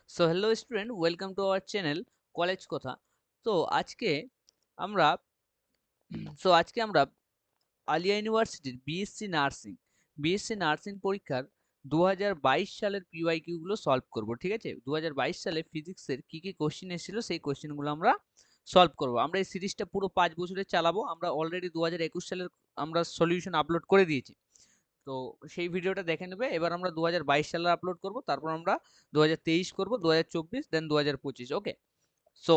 So hello student, welcome to our channel college কথা। তো আজকে আমরা আজকে আমরা আলিয়া ইউনিভার্সিটির বিএসসি নার্সিং পরীক্ষার 2022 সালের পিওয়াইকিউ গুলো সলভ করব। ঠিক আছে, 2022 সালে ফিজিক্সের কি কি কোশ্চেন এসেছিল সেই কোশ্চেনগুলো আমরা সলভ করব। আমরা এই সিরিজটা পুরো 5 বছরে চালাবো। আমরা অলরেডি 2021 সালের আমরা সলিউশন আপলোড করে দিয়েছি, তো সেই ভিডিওটা দেখে নেবে। এবার আমরা 2022 সালে আপলোড করব, তারপর আমরা 2023 করব, 2024, দেন 2025। ওকে, সো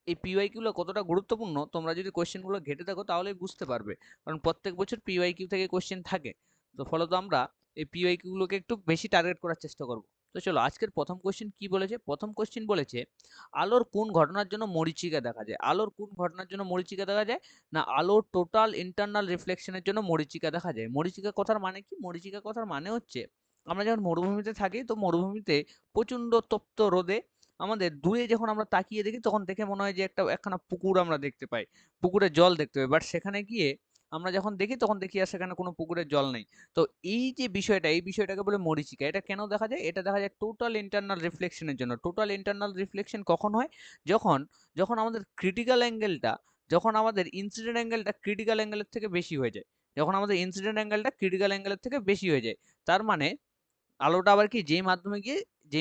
এই পিওয়াইকিউ গুলো কতটা গুরুত্বপূর্ণ তোমরা যদি কোশ্চেন গুলো ঘেটে দেখো তাহলেই বুঝতে পারবে, কারণ প্রত্যেক বছর পিওয়াইকিউ থেকে কোশ্চেন থাকে। তো ফলত আমরা এই পিওয়াইকিউ গুলোকে একটু বেশি টার্গেট করার চেষ্টা করব। তো চলো, আজকের প্রথম কোশ্চেন কি বলেছে। প্রথম কোশ্চেন বলেছে, আলোর কোন ঘটনার জন্য মরীচিকা দেখা যায়। আলোর কোন ঘটনার জন্য মরীচিকা দেখা যায়? না, আলোর টোটাল ইন্টারনাল রিফ্লেকশনের জন্য মরীচিকা দেখা যায়। মরীচিকা কথার মানে কি? মরীচিকা কথার মানে হচ্ছে, আমরা যখন মরুভূমিতে থাকি, তো মরুভূমিতে প্রচন্ড তপ্ত রোদে আমাদের দূরে যখন আমরা তাকিয়ে দেখি, তখন দেখে মনে হয় যে একখানা পুকুর আমরা দেখতে পাই, পুকুরের জল দেখতে পাই। বাট সেখানে গিয়ে আমরা যখন দেখি, তখন দেখি আর সেখানে কোনো পুকুরের জল নেই। তো এই যে বিষয়টা, এই বিষয়টাকে বলে মরীচিকা। এটা কেন দেখা যায়? এটা দেখা যায় টোটাল ইন্টারনাল রিফ্লেকশনের জন্য। টোটাল ইন্টারনাল রিফ্লেকশন কখন হয়? যখন যখন আমাদের ক্রিটিক্যাল অ্যাঙ্গেলটা, যখন আমাদের ইনসিডেন্ট অ্যাঙ্গেলটা ক্রিটিক্যাল অ্যাঙ্গেলের থেকে বেশি হয়ে যায়। যখন আমাদের ইনসিডেন্ট অ্যাঙ্গেলটা ক্রিটিক্যাল অ্যাঙ্গেলের থেকে বেশি হয়ে যায়, তার মানে আলোটা আবার কি যেই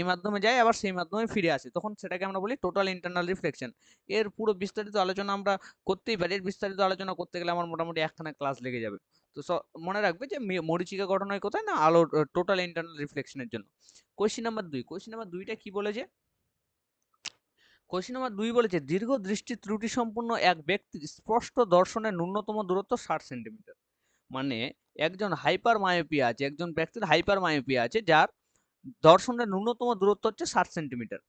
মাধ্যমে যায় আবার সেই মাধ্যমে ফিরে আসে, তখন সেটাকে আমরা বলি টোটাল ইন্টারনাল রিফ্লেকশন। এর পুরো বিস্তারিত আলোচনা আমরা করতেই পারি। এর বিস্তারিত আলোচনা করতে গেলে আমার মোটামুটি একখানা ক্লাস লেগে যাবে। তো মনে রাখবে যে মরীচিকা গঠন হয় কোথায়? না, আলোর টোটাল ইন্টারনাল রিফ্লেকশনের জন্য। কোয়েশ্চেন নাম্বার 2টা কি বলেছে? কোয়েশ্চেন নাম্বার 2 বলেছে, দীর্ঘ দৃষ্টি ত্রুটি সম্পন্ন এক ব্যক্তির স্পষ্ট দর্শনের ন্যূনতম দূরত্ব 60 সেন্টিমিটার। মানে একজন হাইপার মায়োপিয়া আছে, একজন ব্যক্তির হাইপার মায়োপিয়া আছে, যার দর্শনের ন্যূনতম দূরত্ব হচ্ছে 60 সেন্টিমিটার।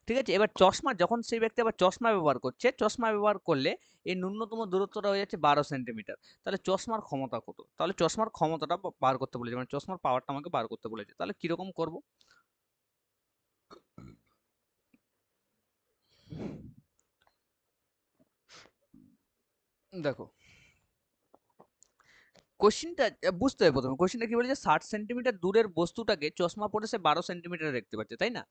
ঠিক আছে, এবার চশমা, যখন সেই ব্যক্তি আবার চশমা ব্যবহার করছে, চশমা ব্যবহার করলে এই ন্যূনতম দূরত্বটা হয়ে যাচ্ছে 12 সেন্টিমিটার। তাহলে চশমার ক্ষমতা কত? তাহলে চশমার ক্ষমতাটা বার করতে বলেছে, মানে চশমার পাওয়ারটা আমাকে বার করতে বলেছে। তাহলে কিরকম করব? দেখো, কোশ্চেনটা বুঝতে হবে। প্রথমে কোশ্চেনটা কি বলেছে? 60 সেন্টিমিটার দূরের বস্তুটাকে চশমা পরে সে 12 সেন্টিমিটার দেখতে পাচ্ছে, তাই না?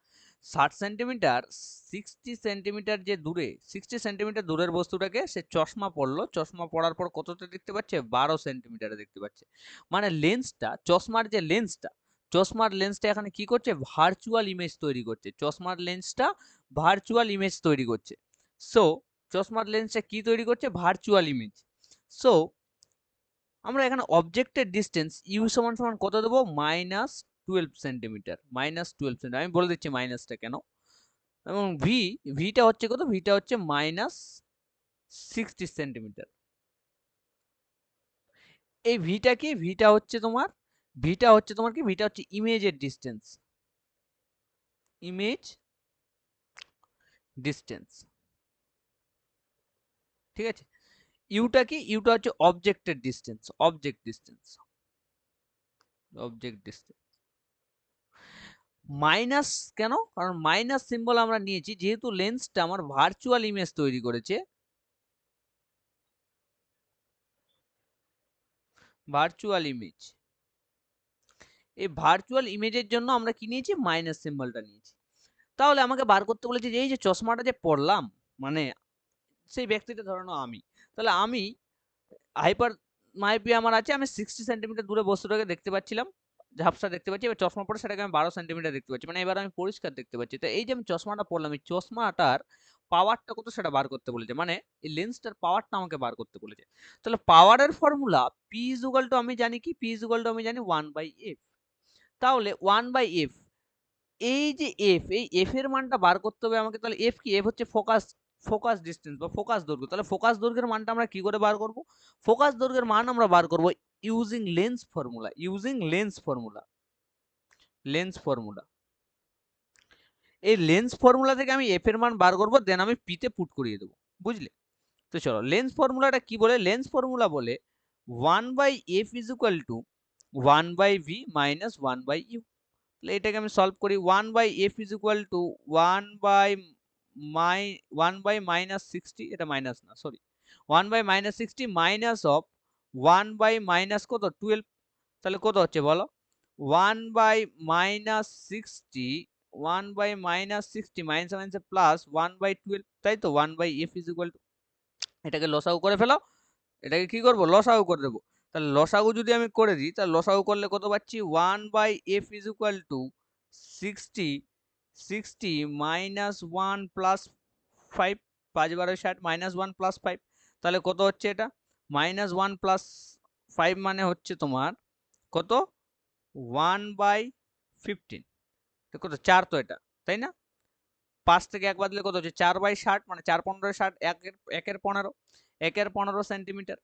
60 সেন্টিমিটার, 60 সেন্টিমিটার যে দূরে, 60 সেন্টিমিটার দূরের বস্তুটাকে সে চশমা পরলো, চশমা পরার পর কতটা দেখতে পাচ্ছে? 12 সেন্টিমিটারে দেখতে পাচ্ছে। মানে লেন্সটা, চশমার লেন্সটা এখানে কি করছে? ভার্চুয়াল ইমেজ তৈরি করছে। চশমার লেন্সটা ভার্চুয়াল ইমেজ তৈরি করছে। সো চশমার লেন্সটা কি তৈরি করছে? Virtual image. সো আমরা এখানে অবজেক্টের ডিস্টেন্স ইউ সমান সমান কত দেবো? -12 সেন্টিমিটার। -12 সেন্টিমিটার, আমি বলে দিচ্ছি মাইনাসটা কেন। এবং ভিটা হচ্ছে কত? ভিটা হচ্ছে -60 সেন্টিমিটার। এই ভিটা কি? ভিটা হচ্ছে তোমার কি? ভিটা হচ্ছে ইমেজের ডিস্টেন্স, ইমেজ ডিস্টেন্স। ঠিক আছে, ইউটা কি? ইউটা হচ্ছে অবজেক্টের ডিস্টেন্স, অবজেক্ট ডিস্টেন্স। মাইনাস কেন? কারণ মাইনাস সিম্বল আমরা নিয়েছি যেহেতু লেন্সটা আমার ভার্চুয়াল ইমেজ তৈরি করেছে। ভার্চুয়াল ইমেজ, এই ভার্চুয়াল ইমেজের জন্য আমরা কি নিয়েছি? মাইনাস সিম্বলটা নিয়েছি। তাহলে আমাকে বার করতে বলেছে যে এই যে চশমাটা যে পড়লাম, মানে সেই ব্যক্তিটা ধরে নাও আমি, তাহলে আমি হাইপার মায়োপিয়া আমার আছে, আমি 60 সেন্টিমিটার দূরে বস্তুটাকে দেখতে পাচ্ছিলাম, ঝাপসা দেখতে পাচ্ছি। এবার চশমা পরে সেটাকে আমি 12 সেন্টিমিটার দেখতে পাচ্ছি, মানে এবার আমি পরিষ্কার দেখতে পাচ্ছি। তো এই যে আমি চশমাটা পরলাম, এই চশমাটার পাওয়ারটা কত সেটা বার করতে বলেছে, মানে এই লেন্সটার পাওয়ারটা আমাকে বার করতে বলেছে। তাহলে পাওয়ারের formula P is equal to, আমি জানি কি? পি ইজ ইকুয়াল টু আমি জানি 1/f। তাহলে 1/f, এই যে এফ, এই এফ এর মানটা বার করতে হবে আমাকে। তাহলে এফ কি? এফ হচ্ছে ফোকাস ডিস্টেন্স বা ফোকাস দৈর্ঘ্য। তাহলে ফোকাস দৈর্ঘ্যের মানটা আমরা কি করে বার করব? ফোকাস দৈর্ঘ্যের মান আমরা বার করব using lens formula, lens formula. এই লেন্স ফর্মুলা থেকে আমি এফ এর মান বার করব, দেন আমি পি তে পুট করিয়ে দেবো। বুঝলে? তো চলো, লেন্স ফর্মুলাটা কি বলে? লেন্স ফর্মুলা বলে 1/f is equal two 1/v minus 1/u। তাহলে এটাকে আমি সলভ করি। 1/f ইজ ইকুয়াল টু 1/-60, এটা মাইনাস না, সরি, 1/-60 মাইনাস অফ 1/- কত? 12। তাহলে কত হচ্ছে বলো? 1/-60 1/-60 মাইনাস মাইনাসে প্লাস 1/12, তাই তো 1/f ইজ ইকুয়াল টু, এটাকে লসাগু করে ফেলো, এটাকে কি করব লসাগু করে দেবো। তাহলে লসাগু যদি আমি করে দিই তাহলে লসাগু করলে কত পাচ্ছি 1/f is equal two 60 minus 1 plus 5, 5×12 = 60 minus 1 plus 5, তাহলে কত হচ্ছে এটা মাইনাস 1 প্লাস 5 মানে হচ্ছে তোমার কত 1/15, কত 4 তো এটা, তাই না? 5 থেকে 1 বাদলে কত হচ্ছে 4/60, মানে 4×15 = 60, একের 15, একের 15 সেন্টিমিটার,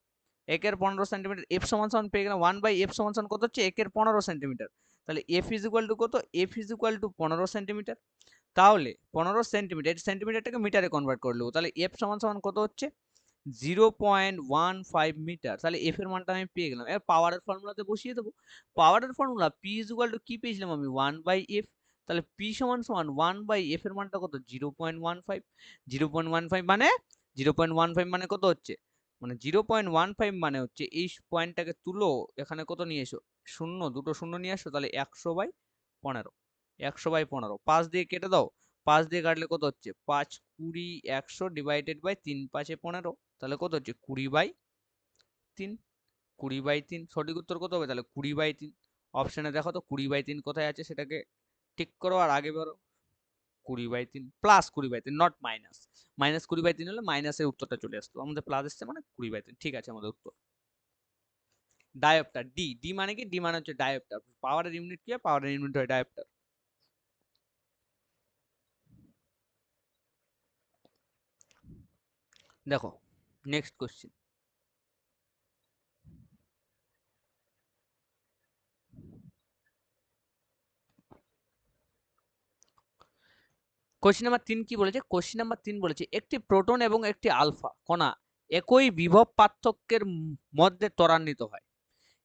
একের 15 সেন্টিমিটার। এফ সমান সমান পেয়ে গেলাম 1/f সমান সমান কত হচ্ছে একের 15 সেন্টিমিটার। তাহলে এফ ইজ ইকুয়াল টু কত, F is equal two 15 centimetre. তাহলে 15 সেন্টিমিটার, সেন্টিমিটারটাকে মিটারে কনভার্ট করে নেবো, তাহলে এফ সমান সমান কত হচ্ছে 0.15 মিটার। তাহলে এফ এর মানটা আমি পেয়ে গেলাম। এবার পাওয়ারের ফর্মুলাতে বসিয়ে দেবো। পাওয়ারের formula P is equal to কি পেয়েছিলাম আমি 1/f, তাহলে পি সমান সমান 1/f এর মানটা কত 0.15, 0.15 মানে 0.15 মানে কত হচ্ছে, মানে 0.15 মানে হচ্ছে এই পয়েন্টটাকে তুলো, এখানে কত নিয়ে এসো শূন্য, দুটো শূন্য নিয়ে আসো, তাহলে 100/15, 100/15 5 দিয়ে কেটে দাও, 5 দিয়ে কাটলে কত হচ্ছে 5, 20, 100 ডিভাইডেড বাই 3, 5 × 15, তাহলে কত হচ্ছে 20/3, 20/3 সঠিক উত্তর কত হবে তাহলে 20/3। অপশনে দেখো তো 20/3 কোথায় আছে সেটাকে ঠিক করো আর আগে বেরো, 20/3 প্লাস 20/3 নট মাইনাস, মাইনাস 20/3 হলে মাইনাসের উত্তরটা চলে আসতো, আমাদের প্লাস এসছে মানে 20/3, ঠিক আছে আমাদের উত্তর। ডায়োপ্টার, ডি, ডি মানে কি, ডি মানে হচ্ছে ডায়োপ্টার, পাওয়ারের ইউনিট কি হয়, পাওয়ারের ইউনিট হয় ডায়োপ্টার। দেখো নেক্সট কোশ্চেন, কোশ্চেন নাম্বার 3 কি বলেছে, কোশ্চেন নাম্বার 3 বলেছে একটি প্রোটন এবং একটি আলফা কণা একই বিভব পার্থক্যের মধ্যে ত্বরান্বিত হয়,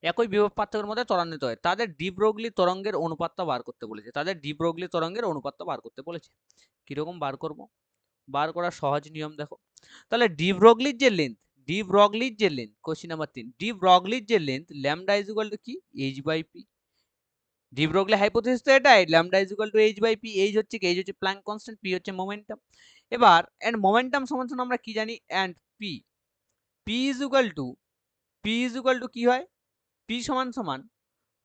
একই বিভব পার্থক্যের মধ্যে ত্বরান্বিত হয়, তাদের ডি ব্রগলি তরঙ্গের অনুপাতটা বার করতে বলেছে, তাদের ডি ব্রগলি তরঙ্গের অনুপাতটা বার করতে বলেছে। কিরকম বার করব, বার করার সহজ নিয়ম দেখো, তাহলে ডি ব্রগলির যে লেন্থ, ডি ব্রগলির যে লেন্থ, কোশ্চেন নাম্বার 3, ডি ব্রগলির যে length lambda is equal to কি h/p, ডি ব্রগলি হাইপোথিসিস তো এটাই, lambda is equal to h/p, H হচ্ছে কি, এইচ হচ্ছে প্ল্যাঙ্ক কনস্ট্যান্ট, পি হচ্ছে মোমেন্টাম। এবার এন্ড মোমেন্টাম সমান সমান আমরা কি জানি, and P, P is equal to, P is equal to কি হয়, পি সমান সমান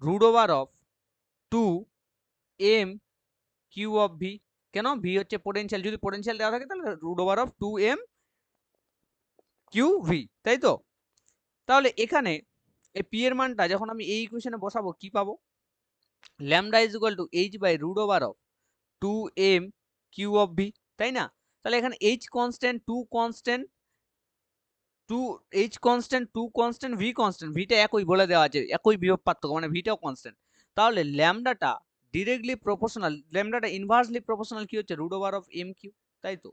√2m³ অফ ভি, কেন ভি হচ্ছে পোটেনশিয়াল, যদি পোটেনশিয়াল দেওয়া থাকে তাহলে √2m³ তাই তো। তাহলে এখানে এই পি এর মানটা যখন আমি এই ইকুয়েশনে বসাবো কি পাবো, lambda is equal to h/√2m³ of V, তাই না। তাহলে এখানে h constant, 2 constant, 2 h constant, 2 constant, v constant, ভিটা একই বলে দেওয়া আছে, একই বিভব পার্থক্য মানে ভিটাও কনস্ট্যান্ট। তাহলে ল্যামডাটা ডিরেক্টলি প্রপোর্শনাল, ল্যামডাটা ইনভার্সলি প্রপোর্শনাল কি হচ্ছে √m³, তাই তো।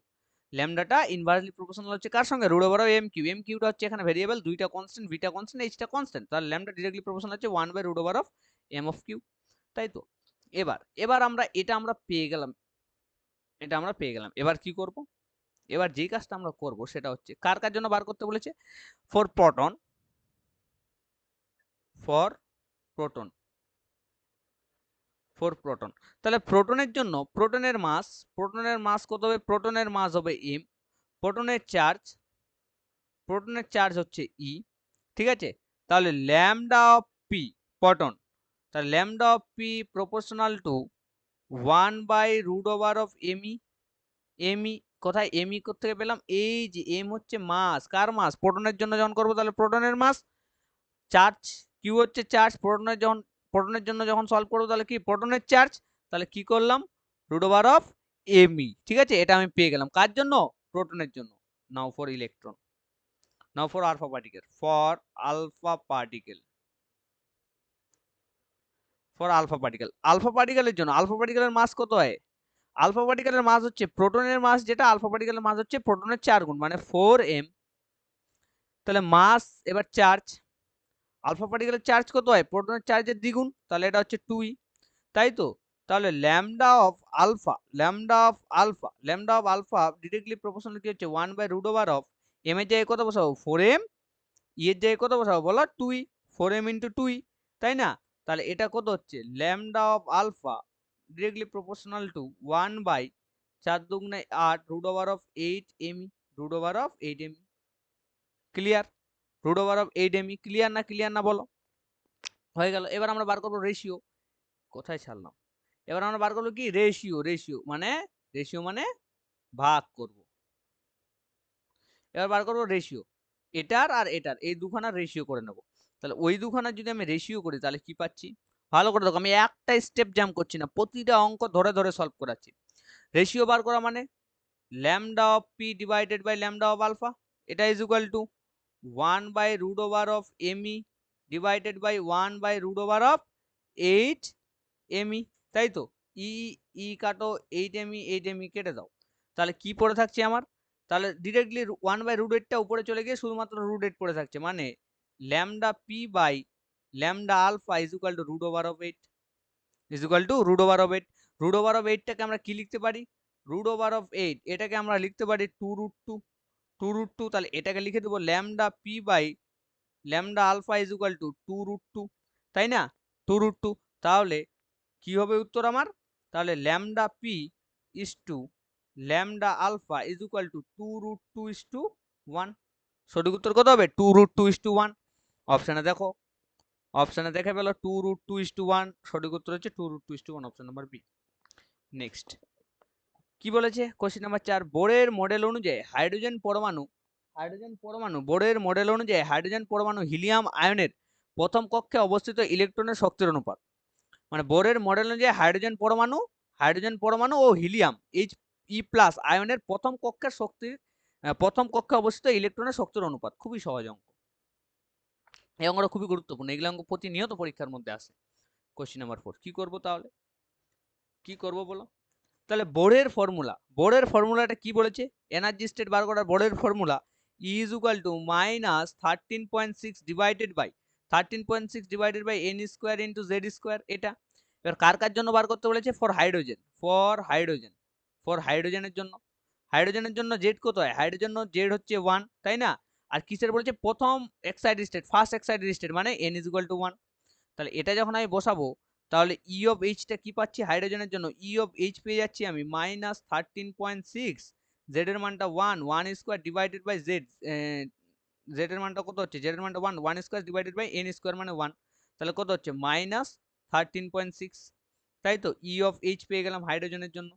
ল্যামডাটা ইনভার্সলি প্রপোর্শনাল হচ্ছে কার সঙ্গে, √m³, m কিউটা হচ্ছে এখানে ভেরিয়েবল, দুইটা কনস্ট্যান্ট, ভিটা কনস্ট্যান্ট, এইচটা কনস্ট্যান্ট, তাহলে ল্যামডা ডিরেক্টলি প্রপোর্শনাল হচ্ছে 1/√m³, তাই তো। এবার আমরা এটা আমরা পেয়ে গেলাম, এটা আমরা পেয়ে গেলাম, এবার কি করব, এবার যে কাজটা আমরা করব সেটা হচ্ছে কার কার জন্য বার করতে বলেছে, for proton, for proton, for proton. তাহলে প্রোটনের জন্য প্রোটনের মাস, প্রোটনের মাস কত হবে, প্রোটনের মাস হবে m, প্রোটনের চার্জ, প্রোটনের চার্জ হচ্ছে e, ঠিক আছে। তাহলে ল্যামডা অফ পি প্রোটন, তাহলে lambda of P proportional to 1/√m, ME কোথায়, এমই থেকে পেলাম, এই যে এম হচ্ছে মাস, কার মাস, প্রোটনের জন্য যখন করবো তাহলে প্রোটনের মাস, চার্জ কিউ হচ্ছে চার্জ, প্রোটনের জন্য যখন সলভ করবো তাহলে কি প্রোটনের চার্জ, তাহলে কি করলাম √m, ঠিক আছে। এটা আমি পেয়ে গেলাম কার জন্য, প্রোটনের জন্য। Now for electron, now for alpha particle, for alpha particle, for alpha particle, alpha পার্টিকেলের জন্য, আলফা পার্টিকেলের মাস কত হয়, আলফা পার্টিকেলের মাস হচ্ছে প্রোটনের মাস যেটা, আলফা পার্টিকেলের মাস হচ্ছে প্রোটনের 4 গুণ মানে 4m, তাহলে মাস এবার চার্জ, আলফা পার্টিকেলের চার্জ কত হয়, প্রোটনের চার্জের দ্বিগুণ, তাহলে এটা হচ্ছে 2e, তাই তো। তাহলে lambda of alpha, lambda of alpha, lambda of alpha directly proportional কি হচ্ছে 1/√m এর জায়গায় কত বসাবো 4m, ই এর জায়গায় কত বসাবো বলো 2e, 4m × 2e, তাই না। তাহলে এটা কত হচ্ছে lambda of alpha, directly proportional to 1/4 দুগুণে 8 রুট ওভার অফ 8 এমি, রুট ওভার অফ 8 এমি। ক্লিয়ার? রুট ওভার অফ 8 এমি। ক্লিয়ার না বলো? হয়ে গেল। এবার আমরা বার করবো রেশিও। কোথায় ছাড়লাম? এবার আমরা বার করবো কি রেশিও। রেশিও মানে ভাগ করব। এবার বার করবো রেশিও, এটার আর এটার, এই দুখানার রেশিও করে নেব। তাহলে ওই দুখানার যদি আমি রেশিও করি তাহলে কি পাচ্ছি? ভালো করে দেখো, আমি একটা স্টেপ জ্যাম করছি না, প্রতিটা অঙ্ক ধরে ধরে সলভ করাচ্ছি। রেশিও বার করা মানে lambda of P divided by lambda of alpha, এটা ইজ ইকুয়াল টু 1/রুট over of ME divided by 1/রুট ওভার অফ 8 এমই, তাই তো? ই কাটো, 8 এমই কেটে দাও। তাহলে কি পড়ে থাকছে আমার? তাহলে ডিরেক্টলি 1/√8টা উপরে চলে গিয়ে শুধুমাত্র √8 পড়ে থাকছে, মানে lambda P by lambda alpha is equal to root over of 8, is equal to root over of 8। Root over of 8টাকে আমরা কি লিখতে পারি? রুট ওভার অফ 8 এটাকে আমরা লিখতে পারি 2√2। তাহলে এটাকে লিখে দেবো lambda P by lambda alpha is equal to 2√2, তাই না? 2√2। তাহলে কি হবে উত্তর আমার? তাহলে lambda P is to lambda alpha is equal to 2√2:1। সঠিক উত্তর কত হবে? 2√2:1। অপশানে দেখো, অপশানে দেখে পেলো 2√2:1। সঠিক উত্তর হচ্ছে 2√2:1, অপশন নাম্বার বি। নেক্সট কি বলেছে? কোশ্চেন নাম্বার 4, বোরের মডেল অনুযায়ী হাইড্রোজেন পরমাণু হিলিয়াম আয়নের প্রথম কক্ষে অবস্থিত ইলেকট্রনের শক্তির অনুপাত। মানে বোরের মডেল অনুযায়ী হাইড্রোজেন পরমাণু ও হিলিয়াম He+ আয়নের প্রথম কক্ষে অবস্থিত ইলেকট্রনের শক্তির অনুপাত। খুবই সহজ অঙ্ক, এই অঙ্কটা খুবই গুরুত্বপূর্ণ, এগুলো অঙ্ক প্রতিনিয়ত পরীক্ষার মধ্যে আসে। কোশ্চেন নাম্বার 4 কি করব? তাহলে কি করব বলো? তাহলে বোরের ফর্মুলাটা কি বলেছে? এনার্জি স্টেট বার করার বোরের formula E is equal to -13.6 divided by n square into z square. এটা এবার কার জন্য বার করতে বলেছে? ফর হাইড্রোজেনের জন্য। z কত হয়? হাইড্রোজেন z হচ্ছে 1, তাই না? আর কিসের বলেছে? প্রথম excited state, first excited state, মানে n is equal to 1। তাহলে এটা যখন আমি বসাবো তাহলে E of H টা কি পাচ্ছি হাইড্রোজেনের জন্য? E of H পেয়ে যাচ্ছি আমি -13.6, z এর মানটা 1 square divided by z, z এর মানটা কত হচ্ছে? z এর মানটা 1 square divided by n square মানে 1, তাহলে কত হচ্ছে? -13.6, তাই তো? E of H পেয়ে গেলাম হাইড্রোজেনের জন্য।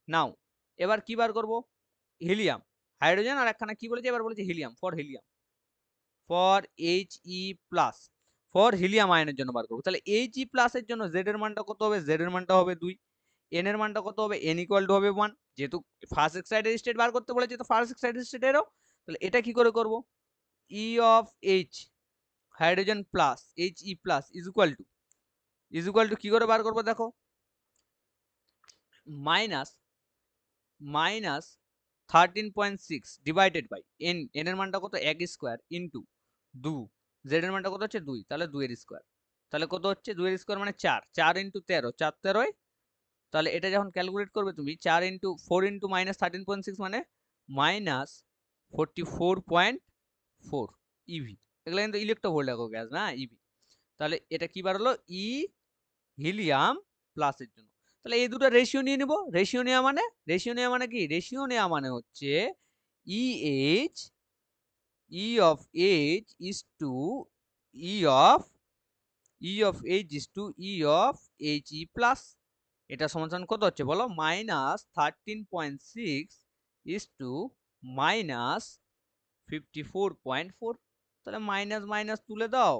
নাও এবার কি বার করব? হিলিয়াম। হাইড্রোজেন আর একখানা কি বলেছে? এবার বলেছে helium, for He+, for helium আয়নের জন্য বার করবো। তাহলে He+ এর জন্য z এর মানটা কত হবে? z এর মানটা হবে 2, n এর মানটা কত হবে? n ইকুয়াল টু হবে 1। যেহেতু ফার্স্ট এক্সাইটেড স্টেট বার করতে বলেছে তো ফার্স্ট এক্সাইটেড স্টেটেরও, তাহলে এটা কি করে করব? E of H hydrogen plus He+ is equal to কি করে বার করবো? দেখো, মাইনাস 13.6 ডিভাইডেড বাই n এর মানটা কত? 1 স্কয়ার ইনটু 2, z এর মানটা কত হচ্ছে? 2, তাহলে 2 এর স্কয়ার। তাহলে কত হচ্ছে? 2 এর স্কয়ার মানে 4 ইনটু 13, 4 13, তাহলে এটা যখন ক্যালকুলেট করবে তুমি 4 ইনটু 4 ইনটু -13.6 মানে -44.4 ইভি। এগুলো কিন্তু ইলেকট্রোভোল্ট একক গ্যাস না, ইভি। তাহলে এটা কি বার হলো? ই হিলিয়াম প্লাসের জন্য। তাহলে এই দুটো রেশিও নিয়ে নিব। রেশিও নেওয়া মানে কি? রেশিও নেওয়া মানে হচ্ছে E of H is to E of H is to E of He+। এটা সমান কত হচ্ছে বলো? -13.6 is to -54.4। তাহলে মাইনাস মাইনাস তুলে দাও,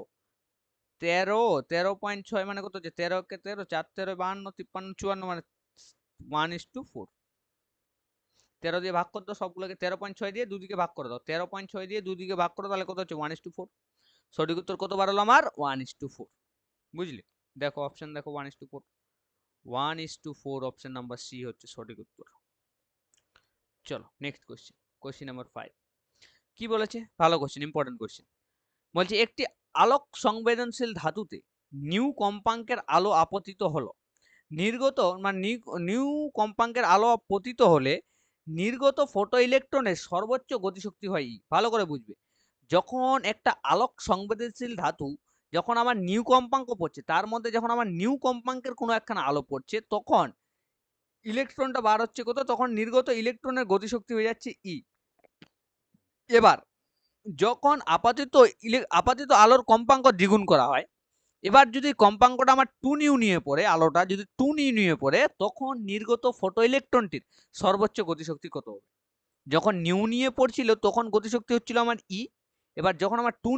13.6 মানে কত হচ্ছে? 13 কে 13, 4 13 52, 53 54 মানে 1:4। 13 দিয়ে ভাগ করে দাও সবগুলোকে, 13.6 দিয়ে দুদিকে ভাগ করে দাও, 13.6 দিয়ে দুদিকে ভাগ করো, তাহলে কত হচ্ছে? 1:4। সঠিক উত্তর কত বার হলো আমার? 1:4। বুঝলি? দেখো অপশন দেখো, 1:4, 1:4, অপশন নাম্বার সি হচ্ছে সঠিক উত্তর। চলো নেক্সট কোশ্চেন নাম্বার 5 কি বলেছে? ভালো কোশ্চেন, ইম্পর্টেন্ট কোশ্চেন। বলছে একটি আলোক সংবেদনশীল ধাতুতে নিউ কম্পাঙ্কের আলো আপতিত হলো, নির্গত মানে নিউ কম্পাঙ্কের আলো পতিত হলে নির্গত ফটো ইলেকট্রনের সর্বোচ্চ গতিশক্তি হয় E। ভালো করে বুঝবে, যখন একটা আলোক সংবেদনশীল ধাতু যখন আমার নিউ কম্পাঙ্ক পড়ছে, তার মধ্যে যখন আমার নিউ কম্পাঙ্কের কোনো একখানা আলো পড়ছে, তখন ইলেকট্রনটা বার হচ্ছে কত, তখন নির্গত ইলেকট্রনের গতিশক্তি হয়ে যাচ্ছে ই। এবার যখন আপাতিত আলোর কম্পাঙ্ক দ্বিগুণ করা হয়, এবার যদি কম্পাঙ্কটা আমার 2 নিউ নিয়ে পড়ে, আলোটা যদি 2 নিউ নিয়ে পড়ে, তখন নির্গত ফটো ইলেকট্রনটির সর্বোচ্চ গতিশক্তি কত হবে? যখন নিউ নিয়ে পড়ছিল তখন গতিশক্তি হচ্ছিল আমার ই। এবার যখন আমার 2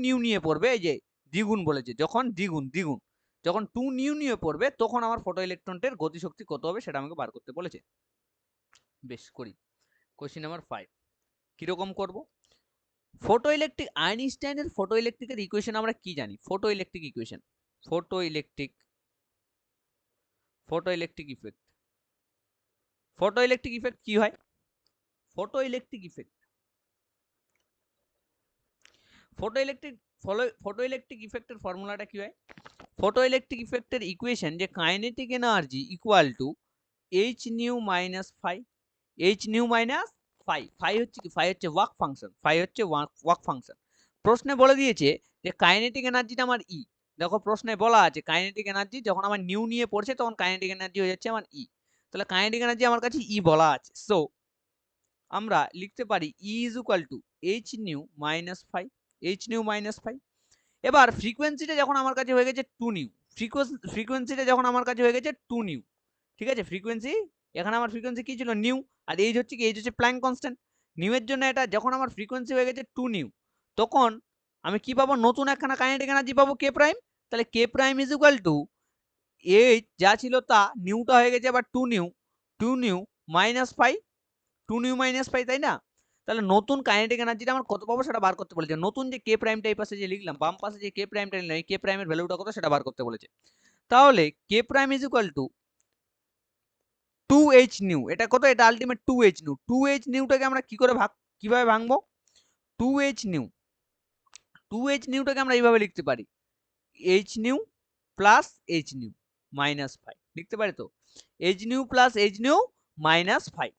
নিউ নিয়ে পড়বে, এই যে দ্বিগুণ বলেছে, যখন দ্বিগুণ যখন 2 নিউ নিয়ে পড়বে, তখন আমার ফটো ইলেকট্রনটির গতিশক্তি কত হবে সেটা আমাকে বার করতে বলেছে। বেশ করি। কোশ্চেন নাম্বার 5 কিরকম করব? ফটো ইলেকট্রিক, আইনস্টাইনের ফটো ইলেকট্রিকের ইকুয়েশন আমরা কি জানি? Photoelectric equation, photoelectric effect. Photoelectric effect কি হয়? ফটো ইলেকট্রিক ইফেক্টের ফর্মুলাটা কি হয়? ফটো ইলেকট্রিক ইফেক্টের ইকুয়েশন যে kinetic energy equal to H nu minus phi. H nu minus phi. Phi হচ্ছে কি? ফাই হচ্ছে ওয়ার্ক ফাংশন। ফাই হচ্ছে ওয়ার্ক ফাংশন। প্রশ্নে বলে দিয়েছে যে কাইনেটিক এনার্জিটা আমার ই। দেখো প্রশ্নে বলা আছে কাইনেটিক এনার্জি যখন আমার নিউ নিয়ে পড়ছে তখন কাইনেটিক এনার্জি হয়ে যাচ্ছে আমার ই। তাহলে কাইনেটিক এনার্জি আমার কাছে ই বলা আছে। সো আমরা লিখতে পারি E is equal to H nu minus phi. H nu minus phi. এবার ফ্রিকোয়েন্সিটা যখন আমার কাছে হয়ে গেছে 2 নিউ, ফ্রিকোয়েন্সিটা যখন আমার কাছে হয়ে গেছে 2 নিউ, ঠিক আছে? ফ্রিকোয়েন্সি, এখানে আমার ফ্রিকোয়েন্সি কি ছিল? নিউ। আর এইচ হচ্ছে কি? এইচ হচ্ছে প্ল্যাঙ্ক কনস্ট্যান্ট। নিউ এর জন্য এটা যখন আমার ফ্রিকোয়েন্সি হয়ে গেছে 2 নিউ, তখন আমি কি পাবো? নতুন একখানা কাইনেটিক এনার্জি পাবো, কে প্রাইম। তাহলে K prime is equal to H যা ছিল তা, নিউটা হয়ে গেছে আবার 2 nu, 2 nu minus 5, 2 nu minus 5, তাই না? তাহলে নতুন কাইনেটিক এনার্জিটা আমার কত পাবো সেটা বার করতে বলেছে। নতুন যে কে প্রাইমটা এই পাশে যে লিখলাম, বাম পাশে যে কে প্রাইমটা নিলাম, এই কে প্রাইমের ভ্যালুটা কত সেটা বার করতে বলেছে। তাহলে K prime is equal to 2h nu. এটা কত? এটা আলটিমেট 2h নিউ। 2h নিউটাকে আমরা কি করে কিভাবে ভাঙবো? 2h নিউ, 2h নিউটাকে আমরা এইভাবে লিখতে পারি, h new plus h new minus 5 লিখতে পারি তো। h new plus h new minus 5।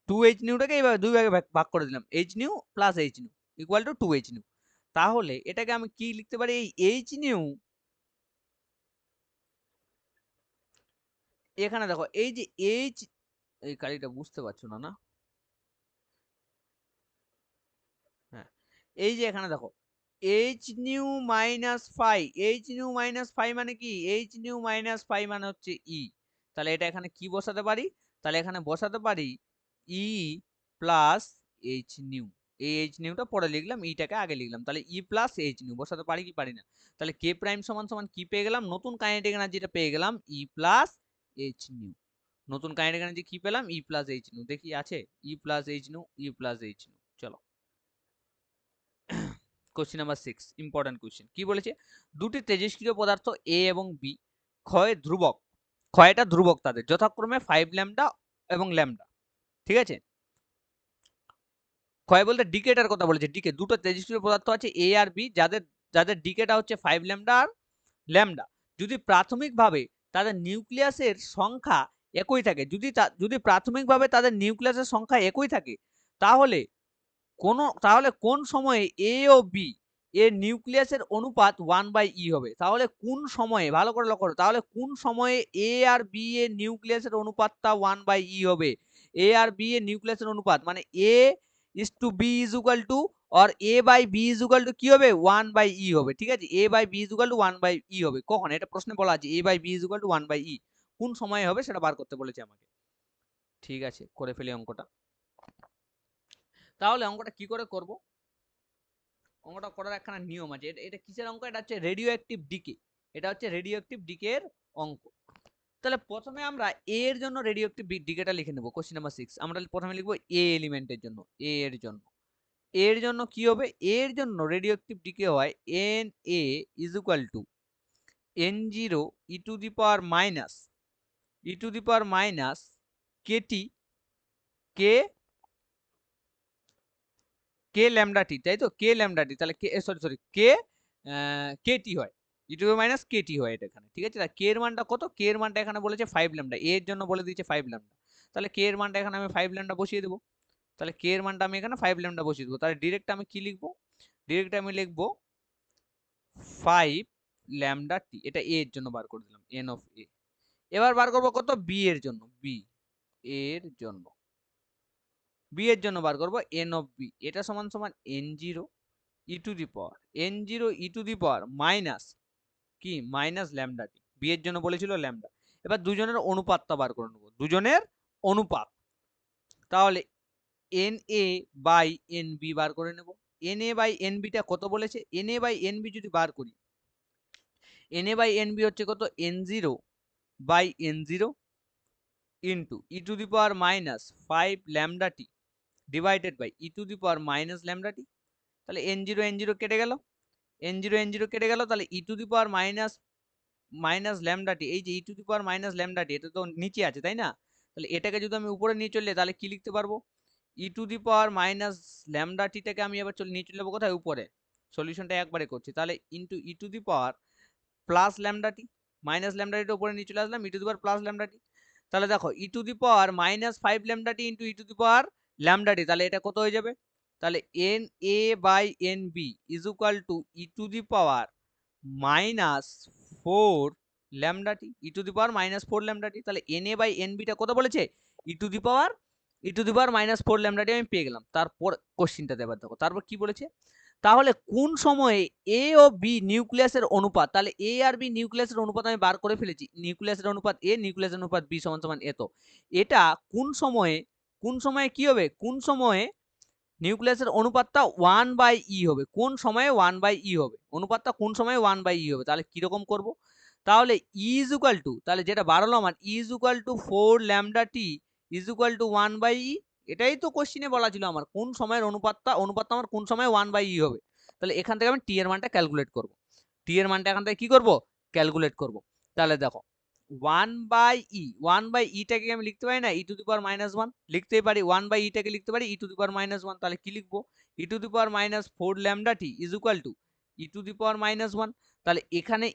2h নিউটাকে এইভাবে দুই ভাগে ভাগ করে দিলাম, h new plus h new equal to 2h new. তাহলে এটাকে আমি কি লিখতে পারি? এই h নিউ, এখানে দেখো এই যে h, এই কালিটা বুঝতে পারছো না না? হ্যাঁ, এই যে এখানে দেখো H nu minus phi. H nu minus phi মানে কি? এইচ নিউ মাইনাস ফাই মানে হচ্ছে ই। তাহলে এটা এখানে কি বসাতে পারি? তাহলে এখানে বসাতে পারি ই প্লাস এইচ নিউ। এই এইচ নিউটা পরে লিখলাম, ইটাকে আগে লিখলাম। তাহলে ই প্লাস এইচ নিউ বসাতে পারি কি পারি না? তাহলে কে প্রাইম সমান সমান কি পেয়ে গেলাম? নতুন কাইনেটিক এনার্জিটা পেয়ে গেলাম ই প্লাস এইচ নিউ। নতুন কাইনেটিক এনার্জি কি পেলাম? ই প্লাস এইচ নিউ। দেখি আছে? ই প্লাস এইচ নিউ, ই প্লাস এইচ নিউ। চলো কোশ্চেন নাম্বার 6, ইম্পর্টেন্ট কোশ্চেন। কি বলেছে? দুটি তেজস্ক্রিয় পদার্থ এ এবং বি ক্ষয়টা ধ্রুবক তাদের, যথাক্রমে 5 ল্যামডা এবং ল্যামডা। ঠিক আছে? ক্ষয় বলতে ডিকেটার কথা বলেছে। ডিকে, দুটো তেজস্ক্রিয় পদার্থ আছে এ আর বি, যাদের ডিকেটা হচ্ছে 5 ল্যামডা আর ল্যামডা। যদি প্রাথমিকভাবে তাদের নিউক্লিয়াসের সংখ্যা একই থাকে, যদি প্রাথমিকভাবে তাদের নিউক্লিয়াসের সংখ্যা একই থাকে, তাহলে কোন সময়ে এ ও বি এর নিউক্লিয়াসের অনুপাত 1/e হবে। তাহলে কোন সময়ে, ভালো করে লক্ষ্য করো, তাহলে কোন সময়ে এ আর বি এর নিউক্লিয়াসের অনুপাতটা 1/e হবে? এ আর বি এর নিউক্লিয়াসের অনুপাত মানে a is to b is equal to, or a by b is equal to কি হবে? 1/e হবে। ঠিক আছে? a by b is equal to 1/e হবে। কখন? এটা প্রশ্নে বলা আছে a by b is equal to 1/e। কোন সময়ে হবে সেটা বার করতে বলেছে আমাকে। ঠিক আছে, করে ফেলি অঙ্কটা। তাহলে অঙ্কটা কি করে করব? অঙ্কটা করার একখানা নিয়ম আছে। এটা কিসের অঙ্ক? এটা হচ্ছে রেডিও অ্যাক্টিভ ডিকে। এটা হচ্ছে রেডিও অ্যাক্টিভ ডিকে এর অঙ্ক। তাহলে প্রথমে আমরা এ এর জন্য রেডিও অ্যাক্টিভ ডিকেটা লিখে নেব। কোশ্চেন নাম্বার 6 আমরা প্রথমে লিখব এ এলিমেন্টের জন্য। এ এর জন্য, এর জন্য কি হবে? এর জন্য রেডিও অ্যাক্টিভ ডিকে হয় Na is equal to N0 e to the power minus KT K lambda T, তাই তো? কে ল্যামডা টি, তাহলে সরি কেটি হয়, e to the minus KT হয় এটা এখানে। ঠিক আছে? কে এর মানটা কত? কে এর মানটা এখানে বলেছে 5 ল্যামডা, এর জন্য বলে দিয়েছে 5 ল্যামডা। তাহলে কে এর মানটা এখানে আমি 5 ল্যামডা বসিয়ে দেবো। তাহলে কে এর মানটা আমি এখানে 5 ল্যামডা বসিয়ে দেবো। তাহলে ডিরেক্ট আমি কি লিখবো? ডিরেক্ট আমি লিখবো 5 ল্যামডা টি, এটা এ এর জন্য বার করে দিলাম, এন অফ এ। এবার বার করবো কত, বি এর জন্য, বি এর জন্য, বি এর জন্য বার করবো এন অফ বি, এটা সমান সমান n0 E to the power n0 E to the power minus কি, মাইনাস ল্যামডা টি, বি এর জন্য বলেছিল ল্যামডা। এবার দুজনের অনুপাতটা বার করে নেবো, দুজনের অনুপাত, তাহলে N A by N B বার করে নেব। N A by N beta কত বলেছে, N A by N B যদি বার করি, N A by N B হচ্ছে কত, n0 by n0 into e to the power minus 5 lambda T divided by e to the power minus lambda T. তাহলে n0 n0 কেটে গেল, n0 n0 কেটে গেল, তাহলে e to the power minus lambda T, এই যে e to the power minus lambda T, এটা তো নিচে আছে তাই না, তাহলে এটাকে যদি আমি উপরে নিয়ে চলে তাহলে কি লিখতে পারবো, e to the power minus lambda টিটাকে আমি এবার নিয়ে চলে যাবো কোথায়, উপরে, সলিউশনটা একবারে করছি, তাহলে into e to the power plus lambda T, minus lambda টিটা উপরে নিয়ে চলে আসলাম, e to the power plus lambda T. তাহলে দেখো e to the power minus 5 lambda T into e to the power lambda T, তাহলে এটা কত হয়ে যাবে, তাহলে N A by N B is equal to e to the power minus 4 lambda T, e to the power minus 4 lambda T. তাহলে N A by N beta কত বলেছে, e to the power minus 4 lambda T আমি পেয়ে গেলাম। তারপর কোশ্চিনটাতে এবার দেখো, তারপর কি বলেছে, তাহলে কোন সময়ে এ ও বি নিউক্লিয়াসের অনুপাত, তাহলে এ আর বি নিউক্লিয়াসের অনুপাত আমি বার করে ফেলেছি, নিউক্লিয়াসের অনুপাত এ, নিউক্লিয়াসের অনুপাত বি সমান সমান এত, এটা কোন সময়ে কি হবে, কোন সময়ে নিউক্লিয়াসের অনুপাতটা 1/e হবে, কোন সময়ে 1/e হবে, অনুপাতটা কোন সময়ে 1/e হবে, তাহলে কিরকম করব, তাহলে ই ইজ ইকুয়াল টু, তাহলে যেটা বার হলো আমার, e is equal to 4 lambda T is equal to 1/e, এটাই তো কোশ্চিনে বলা ছিল আমার, কোন সময়ের অনুপাতটা আমার কোন সময়ে 1/e হবে। তাহলে এখান থেকে আমি টি এর মানটা ক্যালকুলেট করব, টি এর মানটা এখান থেকে কি করব, ক্যালকুলেট করব। তাহলে দেখো 1/e টাকে আমি লিখতে পারি না ই টু দি পাওয়ার মাইনাস 1, লিখতেই পারি 1/e টাকে লিখতে পারি ই টু দি পাওয়ার মাইনাস 1, তাহলে কি লিখবো, e to the power minus 4 lambda T is equal to e to the power minus 1, তাহলে এখানে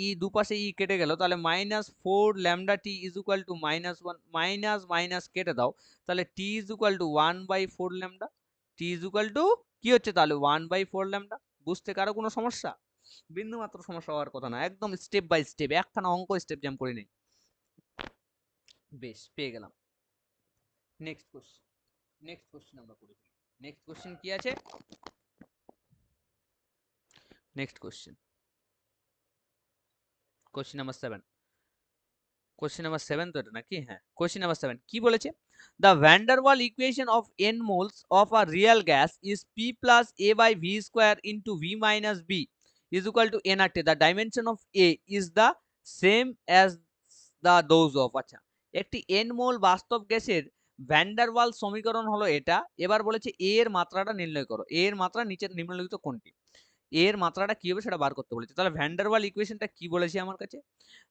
ই দুপাশে ই কেটে গেল, তাহলে minus 4 lambda T is equal to minus 1, minus minus কেটে দাও, তাহলে T is equal to 1/4 lambda, T is equal to কি হচ্ছে তাহলে 1/4 ল্যামডা। বুঝতে কারো কোনো সমস্যা, বিন্দু মাত্র সমস্যা হওয়ার কথা না, একদম স্টেপ বাই স্টেপ, একখানা অঙ্ক স্টেপ জ্যাম করে নেই। বেশ, পেয়ে গেলাম। নেক্সট কোশ্চেন আমরা করে ফেলি। নেক্সট কোশ্চেন কি আছে, next question number 7, question number 7 তো এটা নাকি, হ্যাঁ কোশ্চেন নাম্বার 7 কি বলেছে, the van der Waal equation of n moles of a real gas is p plus a by v square into v minus b is equal to nRT, the dimension of a is the same as the those of, আচ্ছা একটি n মোল বাস্তব গ্যাসের van der ওয়াল সমীকরণ হলো এটা, এবার বলেছে a এর মাত্রাটা নির্ণয় করো, a এর মাত্রা নিচের নিম্নলিখিত কোনটি, a এর মাত্রাটা কি হবে সেটা বার করতে বলেছে। তাহলে ভ্যান ডার ওয়াল ইকুয়েশনটা কি বলেছে আমার কাছে,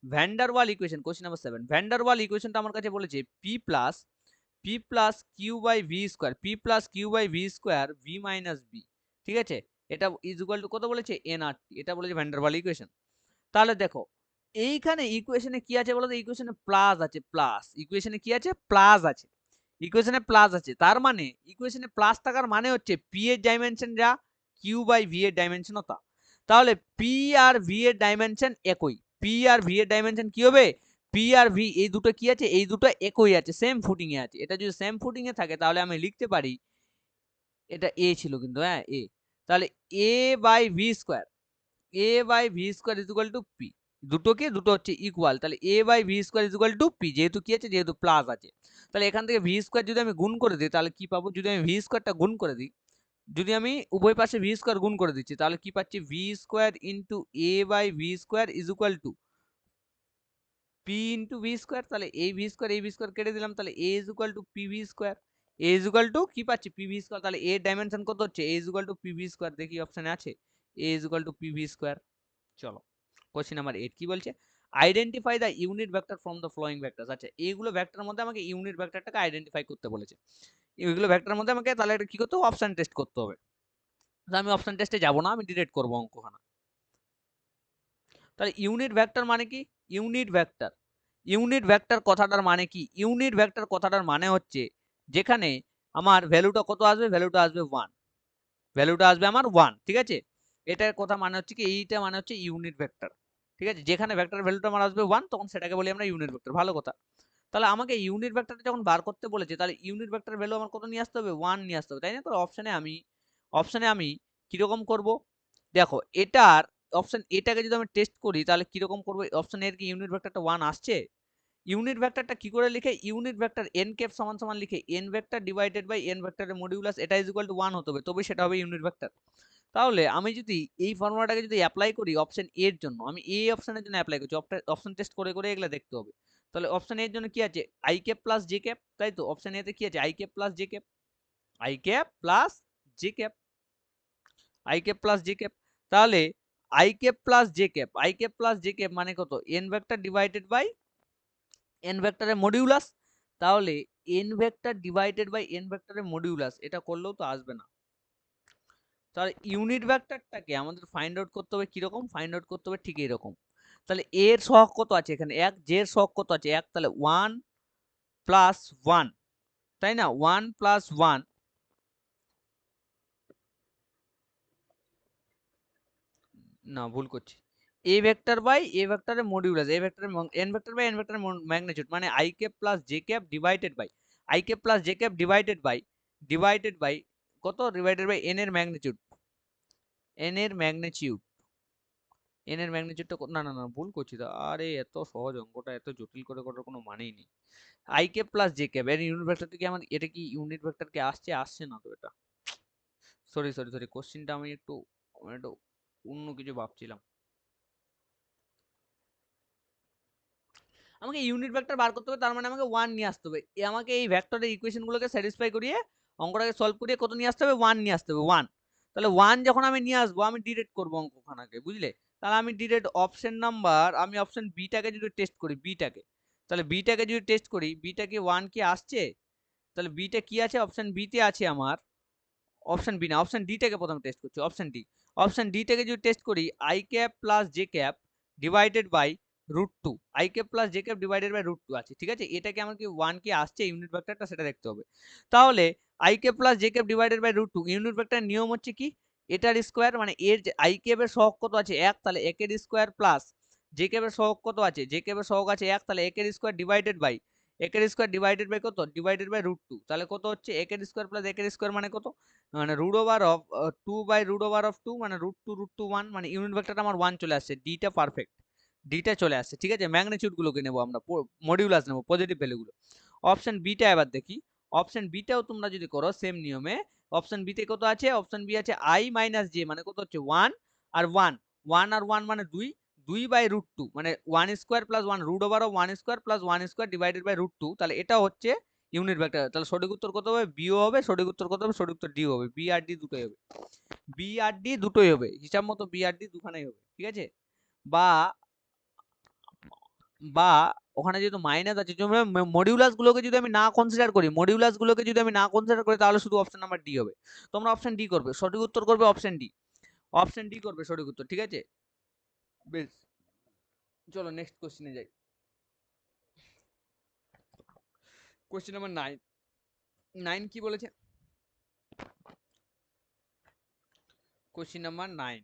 van der Waal equation question number 7, van der Waal ইকুয়েশনটা আমার কাছে বলেছে p plus Q by V square, p plus Q by V square V minus B, ঠিক আছে, এটা ইজ ইকুয়াল টু কত বলেছে nRT, এটা বলেছে ভ্যান ডার ওয়াল ইকুয়েশন। তাহলে দেখো এইখানে ইকুয়েশনে কি আছে বলতো, ইকুয়েশনে প্লাস আছে, প্লাস ইকুয়েশনে কি আছে, প্লাস আছে, ইকুয়েশনে প্লাস আছে, তার মানে ইকুয়েশনে প্লাস থাকার মানে হচ্ছে পি এর ডাইমেনশন যা, কিউ বাই ভি এর ডাইমেনশনও তা, তাহলে পি আর ভি এর ডাইমেনশন একই, পি আর ভি এর ডাইমেনশন কি হবে, পি আর ভি এই দুটো কি আছে, এই দুটো একই আছে, সেম ফুটিং এ আছে, এটা যদি সেম ফুটিং এ থাকে তাহলে আমি লিখতে পারি, এটা এ ছিল কিন্তু, হ্যাঁ এ, তাহলে A by V square, A by V square is equal to P, দুটো হচ্ছে ইকুয়াল, তাহলে A by V square is equal to P, যেহেতু কি আছে, যেহেতু প্লাস আছে, তাহলে এখান থেকে ভি স্কোয়ার যদি আমি গুণ করে দিই তাহলে কি পাবো, যদি আমি ভি স্কোয়ারটা গুণ করে দিই, যদি আমি উভয় পাশে ভি স্কোয়ার গুণ করে দিচ্ছি তাহলে কি পাচ্ছি, V square into A by V square is equal to P into V square, তাহলে এই ভি স্কোয়ার কেটে দিলাম, তাহলে A is equal to P V square, A is equal to কি পাচ্ছি, পি ভি স্কোয়ার, তাহলে এর ডাইমেনশন কত হচ্ছে, A is equal to P V square, দেখি অপশনে আছে, A is equal to P V square. চলো কোশ্চেন নাম্বার 8 কি বলছে, identify the unit vector from the following vectors, আচ্ছা এইগুলো ভেক্টরের মধ্যে আমাকে ইউনিট ভেক্টরটাকে আইডেন্টিফাই করতে বলেছে, এইগুলো ভেক্টরের মধ্যে আমাকে তাহলে এটা কি করতে হবে, অপশন টেস্ট করতে হবে, আমি অপশন টেস্টে যাব না, আমি ডিরেক্ট করব অঙ্কখানা। তাহলে ইউনিট ভেক্টর মানে কি, ইউনিট ভেক্টর কথাটার মানে কি, ইউনিট ভেক্টর কথাটার মানে হচ্ছে যেখানে আমার ভ্যালুটা কত আসবে, ভ্যালুটা আসবে 1, ভ্যালুটা আসবে আমার 1, ঠিক আছে, এটার কথা মানে হচ্ছে কি, এইটা মানে হচ্ছে ইউনিট ভেক্টর। ঠিক আছে, যেখানে ভেক্টর ভ্যালুটা আমার আসবে 1, তখন সেটাকে বলি আমরা ইউনিট ভেক্টর। ভালো কথা। তাহলে আমাকে ইউনিট ভেক্টরটা যখন বার করতে বলেছে, তাহলে ইউনিট ভেক্টর ভ্যালু আমার কত নিয়ে আসতে হবে? 1 নিয়ে আসতে হবে, তাই না? তো অপশনে আমি কিরকম করব? দেখো, এটার অপশন এটাকে যদি আমি টেস্ট করি, তাহলে কিরকম করবো? অপশন এর কি ইউনিট ভেক্টরটা 1 আসছে? ইউনিট ভেক্টরটা কি করে লিখে? ইউনিট ভেক্টর এন ক্যাপ সমান সমান লিখে N vector divided by N ভেক্টরের মডিউলাস, এটা ইজ ইকুয়াল টু 1 হতে হবে, তবে সেটা হবে ইউনিট ভেক্টর। তাহলে আমি যদি এই ফর্মুলাটাকে যদি অ্যাপ্লাই করি অপশন এ এর জন্য, আমি এই অপশনের জন্য অ্যাপ্লাই করছি, অপশন টেস্ট করে করে এগুলা দেখতে হবে। তাহলে অপশন এর জন্য কি আছে? I cap plus J cap, তাই তো? অপশন এ তে কি আছে? I cap plus J cap, I cap plus J cap, I cap plus J cap. তাহলে I cap plus J cap, I cap plus J cap মানে কত? N vector divided by N ভেক্টরের modulus. তাহলে N vector divided by N ভেক্টরের modulus, এটা করলেও তো আসবে না। তাহলে ইউনিট ভেক্টরটাকে আমাদের ফাইন্ড আউট করতে হবে কিরকম? ফাইন্ড আউট করতে হবে ঠিক এরকম। তাহলে এর সহগ কত আছে এখানে? 1, জের সহগ কত আছে? 1, তাহলে 1 প্লাস 1, তাই না? 1 প্লাস 1, না ভুল করছি, এ ভেক্টর বাই এ ভেক্টরের মডিউলাস, এ ভেক্টরের এন ভেক্টর বাই এন ভেক্টরের ম্যাগনিটিউড, মানে I cap plus J cap divided by I cap plus J cap divided by কত? ডিভাইডেড বাই এন এর ম্যাগনিটিউড, এন এর ম্যাগনিটিউড, এন এর ম্যাগনিটিউডটা না না না ভুল করছি তো। আরে এত সহজ অঙ্কটা এত জটিল করে করার কোনো মানেই নেই। I cap plus J cap এর ইউনিট ভেক্টর থেকে আমার, এটা কি ইউনিট ভেক্টর কে আসছে? আসছে না তো এটা। সরি সরি সরি, কোশ্চেনটা আমি একটু অন্য কিছু ভাবছিলাম। আমাকে ইউনিট ভেক্টর বার করতে হবে, তার মানে আমাকে 1 নিয়ে আসতে হবে। আমাকে এই ভেক্টরের ইকুয়েশনগুলোকে স্যাটিসফাই করিয়ে অঙ্কটাকে সলভ করিয়ে কত নিয়ে আসতে হবে? 1 নিয়ে আসতে হবে, 1। তাহলে 1 যখন আমি নিয়ে আসবো, আমি ডিরেক্ট করবো অঙ্কখানাকে, বুঝলে? তাহলে আমি ডিরেক্ট অপশন নাম্বার, আমি অপশন বিটাকে যদি টেস্ট করি, বিটাকে, তাহলে বিটাকে যদি টেস্ট করি, বিটা কি 1 কি আসছে? তাহলে বিটা কি আছে? অপশন বিতে আছে আমার, অপশন বি না, অপশন ডি টাকে প্রথমে টেস্ট করছি, অপশন ডি টাকে যদি টেস্ট করি, I cap plus J cap divided by √2, I cap plus J cap divided by √2 আছে, ঠিক আছে? এটাকে আমার কি 1 কি আসছে ইউনিট ভেক্টরটা, সেটা দেখতে হবে। তাহলে I cap plus J cap divided by √2, unit ভেক্টরের নিয়ম হচ্ছে কি? এটার স্কোয়ার, মানে এর আই ক্যাপ এর সহগ কত আছে? 1, তাহলে 1 এর স্কোয়ার প্লাস জে ক্যাপ এর সহগ কত আছে? জে ক্যাপ এর সহগ আছে 1, তাহলে 1 এর স্কোয়ার ডিভাইডেড বাই কত? ডিভাইডেড বাই √2, তাহলে কত হচ্ছে? 1 এর স্কোয়ার প্লাস 1 এর স্কোয়ার মানে কত? মানে root over of 2 by root over of 2, মানে √2 1, মানে ইউনিট ভেক্টরটা আমার 1 চলে আসছে, ডিটা পারফেক্ট, ডিটা চলে আসছে, ঠিক আছে? ম্যাগনিটিউড গুলোকে নেবো আমরা, মডিউলাস নেবো, পজিটিভ ভ্যালুগুলো। অপশন বিটা এবার দেখি, অপশন বিটাও তোমরা যদি করো সেম নিয়মে, অপশন বিতে কত আছে? অপশন বি আছে আই মাইনাস জে, মানে কত হচ্ছে? 1 আর 1, 1 আর 1 মানে 2, 2 বাই √2, মানে 1 square plus 1, root over of 1 square plus 1 square divided by √2, তাহলে এটা হচ্ছে ইউনিট ভেক্টর। তাহলে সঠিক উত্তর কত হবে? বিও হবে, সঠিক উত্তর কত হবে? সঠিক উত্তর ডি হবে, বি আর ডি দুটোই হবে, বি আর ডি দুটোই হবে, হিসাব মতো বি আর ডি দুখানেই হবে, ঠিক আছে? বা বা ওখানে যেহেতু মাইনাস আছে, মডিউলাস গুলোকে যদি আমি না কনসিডার করি, তাহলে শুধু অপশন নাম্বার ডি হবে। তোমরা অপশন ডি করবে, সঠিক উত্তর করবে অপশন ডি, অপশন ডি করবে সঠিক উত্তর, ঠিক আছে? বেশ, চলো নেক্সট কোশ্চেনে যাই। কোশ্চেন নাম্বার 9, 9 কি বলেছে? কোশ্চেন নাম্বার 9,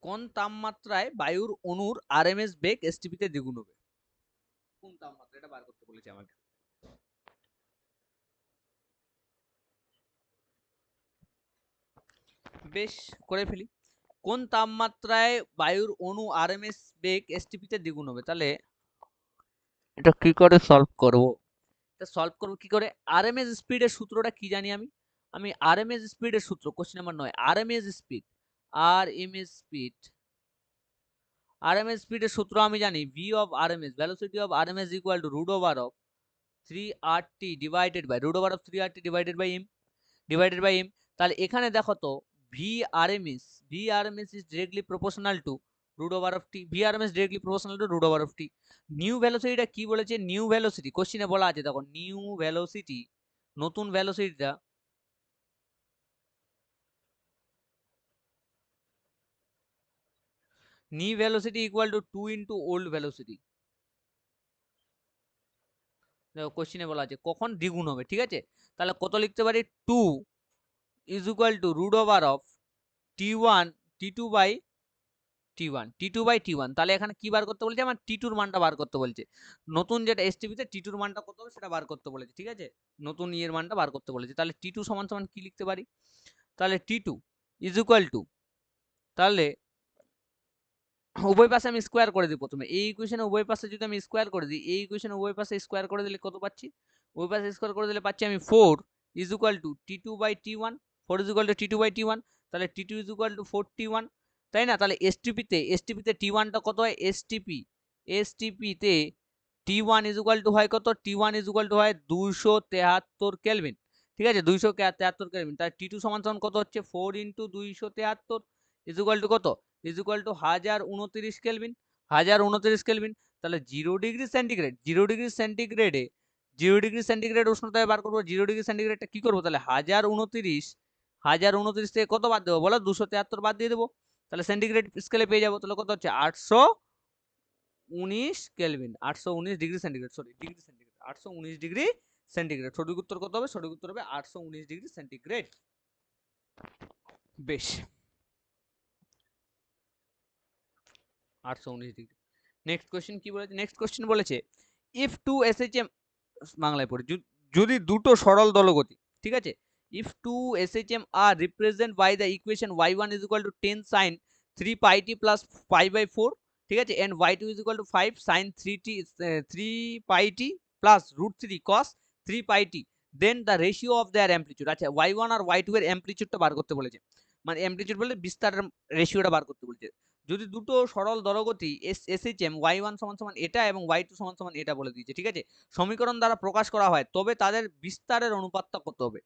কোন তাপমাত্রায় বায়ুর অণুর আরএমএস বেগ এসটিপিতে দ্বিগুণ হবে? কোন তাপমাত্রা, এটা বার করতে বলেছে আমাকে। বেশ, করে ফেলি। কোন তাপমাত্রায় বায়ুর অণু আরএমএস বেগ এসটিপিতে দ্বিগুণ হবে? তাহলে এটা কি করে সলভ করব? এটা সলভ করব কি করে? আরএমএস স্পিডের সূত্রটা কি জানি আমি? আমি আরএমএস স্পিডের সূত্র, question number 9, RMS speed, RMS speed, RMS স্পিডের সূত্র আমি জানি, V of RMS, velocity of RMS equal to root over of 3RT divided by root over of 3RT divided by M. তাহলে এখানে দেখো তো, V RMS is directly proportional to root over of T, V RMS directly proportional to root over of T. New ভেলোসিটিটা কি বলেছে? New velocity কোশ্চেনে বলা আছে, দেখো নিউ ভেলোসিটি, নতুন ভেলোসিটিটা, new velocity equal to 2 into old velocity, দেখো কোশ্চিনে বলা আছে কখন দ্বিগুণ হবে, ঠিক আছে। তাহলে কত লিখতে পারি, 2 is equal to root over of t1 t2 by t1 তাহলে এখানে কি বার করতে বলছে, আমার t2 এর মানটা বার করতে বলছে। নতুন যেটা এসটিপি তে t2 এর মানটা কত হবে সেটা বার করতে বলেছে, ঠিক আছে। নতুন ইয়ের মানটা বার করতে বলেছে। তাহলে t2 সমান সমান কি লিখতে পারি, তাহলে t2 ইজ ইকুয়াল টু, তাহলে উভয় পাশে আমি স্কোয়ার করে দিই। প্রথমে এই ইকুয়েশনে উভয় পাশে যদি আমি স্কোয়ার করে দিই, এই ইকুয়েশনে উভয় পাশে স্কোয়ার করে দিলে কত পাচ্ছি, উভয় পাশে স্কোয়ার করে দিলে পাচ্ছি আমি 4 is equal to t2 by t1, 4 is equal to t2 by t1, তাহলে t2 ইজ ইকুয়াল টু 41, তাই না। তাহলে এসটিপিতে t1 টা কত হয়, এসটিপিতে t1 ইজ ইকুয়াল টু হয় কত, t1 ইজ ইকুয়াল টু হয় 273 কেলভিন, ঠিক আছে, 273 কেলভিন। তাহলে t2 সমান সমান কত হচ্ছে, 4 ইন্টু 273 ইজ ইকুয়াল টু কত, is equal to 1029 kelvin, 1029 kelvin. তাহলে 0 ডিগ্রি সেন্টিগ্রেডে উষ্ণতায় বার করবো। 0 ডিগ্রি সেন্টিগ্রেডটা কি করবো, তাহলে 1029 থেকে কত বাদ দেবো বলো, 273 বাদ দিয়ে দেবো। তাহলে সেন্টিগ্রেড স্কেলে পেয়ে যাবো, তাহলে কত হচ্ছে 819 kelvin, 819 degree centigrade, sorry degree centigrade, 819 degree centigrade. সঠিক উত্তর কত হবে, সঠিক উত্তর হবে 819 ডিগ্রি সেন্টিগ্রেড। বেশ, 819 ডিগ্রি। নেক্সট কোশ্চেন কি বলেছে, নেক্সট কোশ্চেন বলেছে ইফ টু এসএইচএম, বাংলায় পড়ি, যদি দুটো সরল দলগতি, ঠিক আছে, if two SHM are represent by the equation y1 is equal to 10 sin 3 pi t plus pi by 4, ঠিক আছে, and y2 is equal to 5 sin 3 pi t plus root 3 cos 3 pi t, then the ratio of their amplitude, আচ্ছা y1 আর y2 এর অ্যামপ্লিটিউডটা বার করতে বলেছে, মানে amplitude বলতে বিস্তারের রেশিওটা বার করতে বলেছে। যদি দুটো সরল দলগতি এসএইচএম y1 সমান সমান এটা এবং y2 সমান সমান এটা বলে দিয়েছে, ঠিক আছে, সমীকরণ দ্বারা প্রকাশ করা হয়, তবে তাদের বিস্তারের অনুপাতটা কত হবে,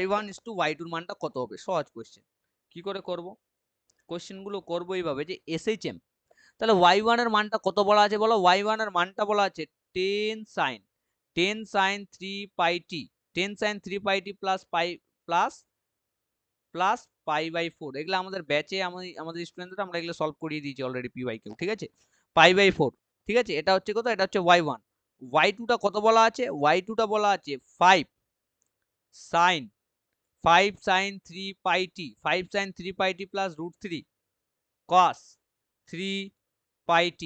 y1:y2 এর মানটা কত হবে। সহজ কোশ্চেন, কি করে করব, কোশ্চেন গুলো করবো এইভাবে যে এসএইচএম, তাহলে y1 এর মানটা কত বলা আছে বলো, y1 এর মানটা বলা আছে 10 sin 3 pi t, 10 sin 3 pi t plus plus pi by 4, এগুলো আমাদের ব্যাচে আমাদের স্টুডেন্টরা আমরা এগুলো সলভ করিয়ে দিয়েছি অলরেডি পি বাই কিউ, ঠিক আছে, পাই বাই 4, ঠিক আছে। এটা হচ্ছে কত, এটা হচ্ছে y1। y2 টা কত বলা আছে, y2 টা বলা আছে 5 sin 3 pi t, 5 sin 3 pi t plus root 3 cos 3 pi t,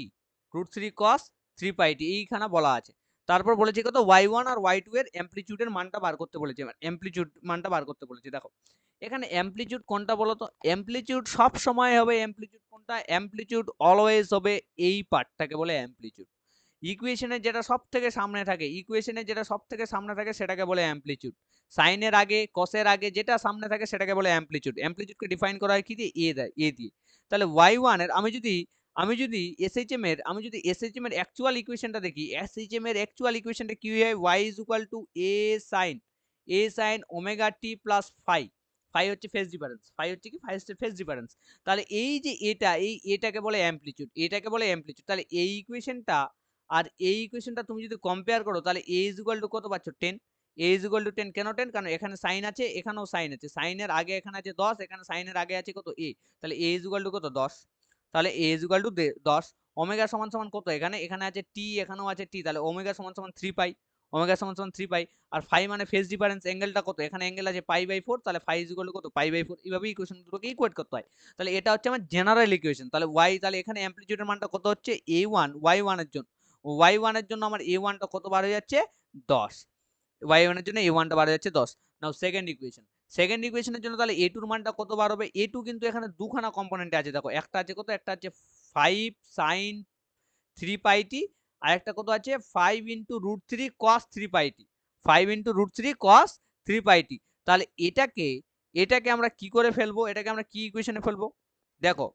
root 3 cos 3 pi t এইখানে বলা আছে। তারপর বলেছে কত, y1 আর y2 এর অ্যামপ্লিটিউডের মানটা বার করতে বলেছে, অ্যামপ্লিটিউড মানটা বার করতে বলেছে। দেখো এখানে অ্যামপ্লিটিউড কোনটা বলো তো, অ্যামপ্লিটিউড সব সময় হবে, অ্যামপ্লিটিউড কোনটা, অ্যামপ্লিটিউড অলওয়েজ হবে এই পার্টটাকে বলে অ্যামপ্লিটিউড। ইকুয়েশনের যেটা সব থেকে সামনে থাকে, ইকুয়েশনের যেটা সব থেকে সামনে থাকে সেটাকে বলে অ্যামপ্লিটিউড। সাইনের আগে কসের আগে যেটা সামনে থাকে সেটাকে বলে অ্যামপ্লিটিউড। অ্যামপ্লিটিউডকে ডিফাইন করা হয় কি দিয়ে, এ দিয়ে। তাহলে y1 এর আমি যদি অ্যাকচুয়াল ইকুয়েশনটা দেখি, এসএইচএম এর অ্যাকচুয়াল ইকুয়েশনটা কি হয়, y is equal to a sin omega t plus phi, phi হচ্ছে ফেজ ডিফারেন্স, ফাই হচ্ছে কি, ফাই হচ্ছে ফেজ ডিফারেন্স। তাহলে এই যে এটাকে বলে অ্যামপ্লিটিউড, এটাকে বলে অ্যামপ্লিটিউড। তাহলে এই ইকুয়েশনটা আর এই ইকুয়েশনটা তুমি যদি কম্পেয়ার করো, তাহলে a is equal to কত পাচ্ছ, 10, a is equal to 10, কেন 10, কারণ এখানে সাইন আছে, এখানেও সাইন আছে, সাইনের আগে এখানে আছে 10, এখানে সাইনের আগে আছে কত, a, তাহলে a is equal to কত, 10, তাহলে a is equal to 10। Omega সমান সমান কত, এখানে আছে t, এখানেও আছে t, তাহলে ওমেগা সমান সমান 3 পাই, ওমেগা সমান সমান 3 পাই। আর ফাই মানে ফেজ ডিফারেন্স, অ্যাঙ্গেলটা কত, এখানে অ্যাঙ্গেল আছে পাই বাই 4, তাহলে ফাই ইজ ইকুয়াল টু কত, পাই বাই 4। এইভাবে ইকুয়েশন দুটোকে ইকুয়েট করতে হয়। তাহলে এটা হচ্ছে আমার জেনারেল ইকুয়েশন। তাহলে y, তাহলে এখানে অ্যামপ্লিটিউডের মানটা কত হচ্ছে, a1 y1 এর জন্য, y1 এর জন্য আমার a1 টা কত বার হয়ে যাচ্ছে, 10, y1 এর জন্য a1 টা বার হয়ে যাচ্ছে 10। নাও সেকেন্ড ইকুয়েশনের জন্য তাহলে a2 এর মানটা কত বার হবে, a2 কিন্তু এখানে দুখানা কম্পোনেন্টে আছে, দেখো একটা আছে কত, একটা আছে 5 sin 3 pi t, আর একটা কত আছে 5 into root 3 cos 3 pi t, 5 into root 3 cos 3 pi t। তাহলে এটাকে আমরা কি করে ফেলবো, এটাকে আমরা কি ইকুয়েশনে ফেলবো, দেখো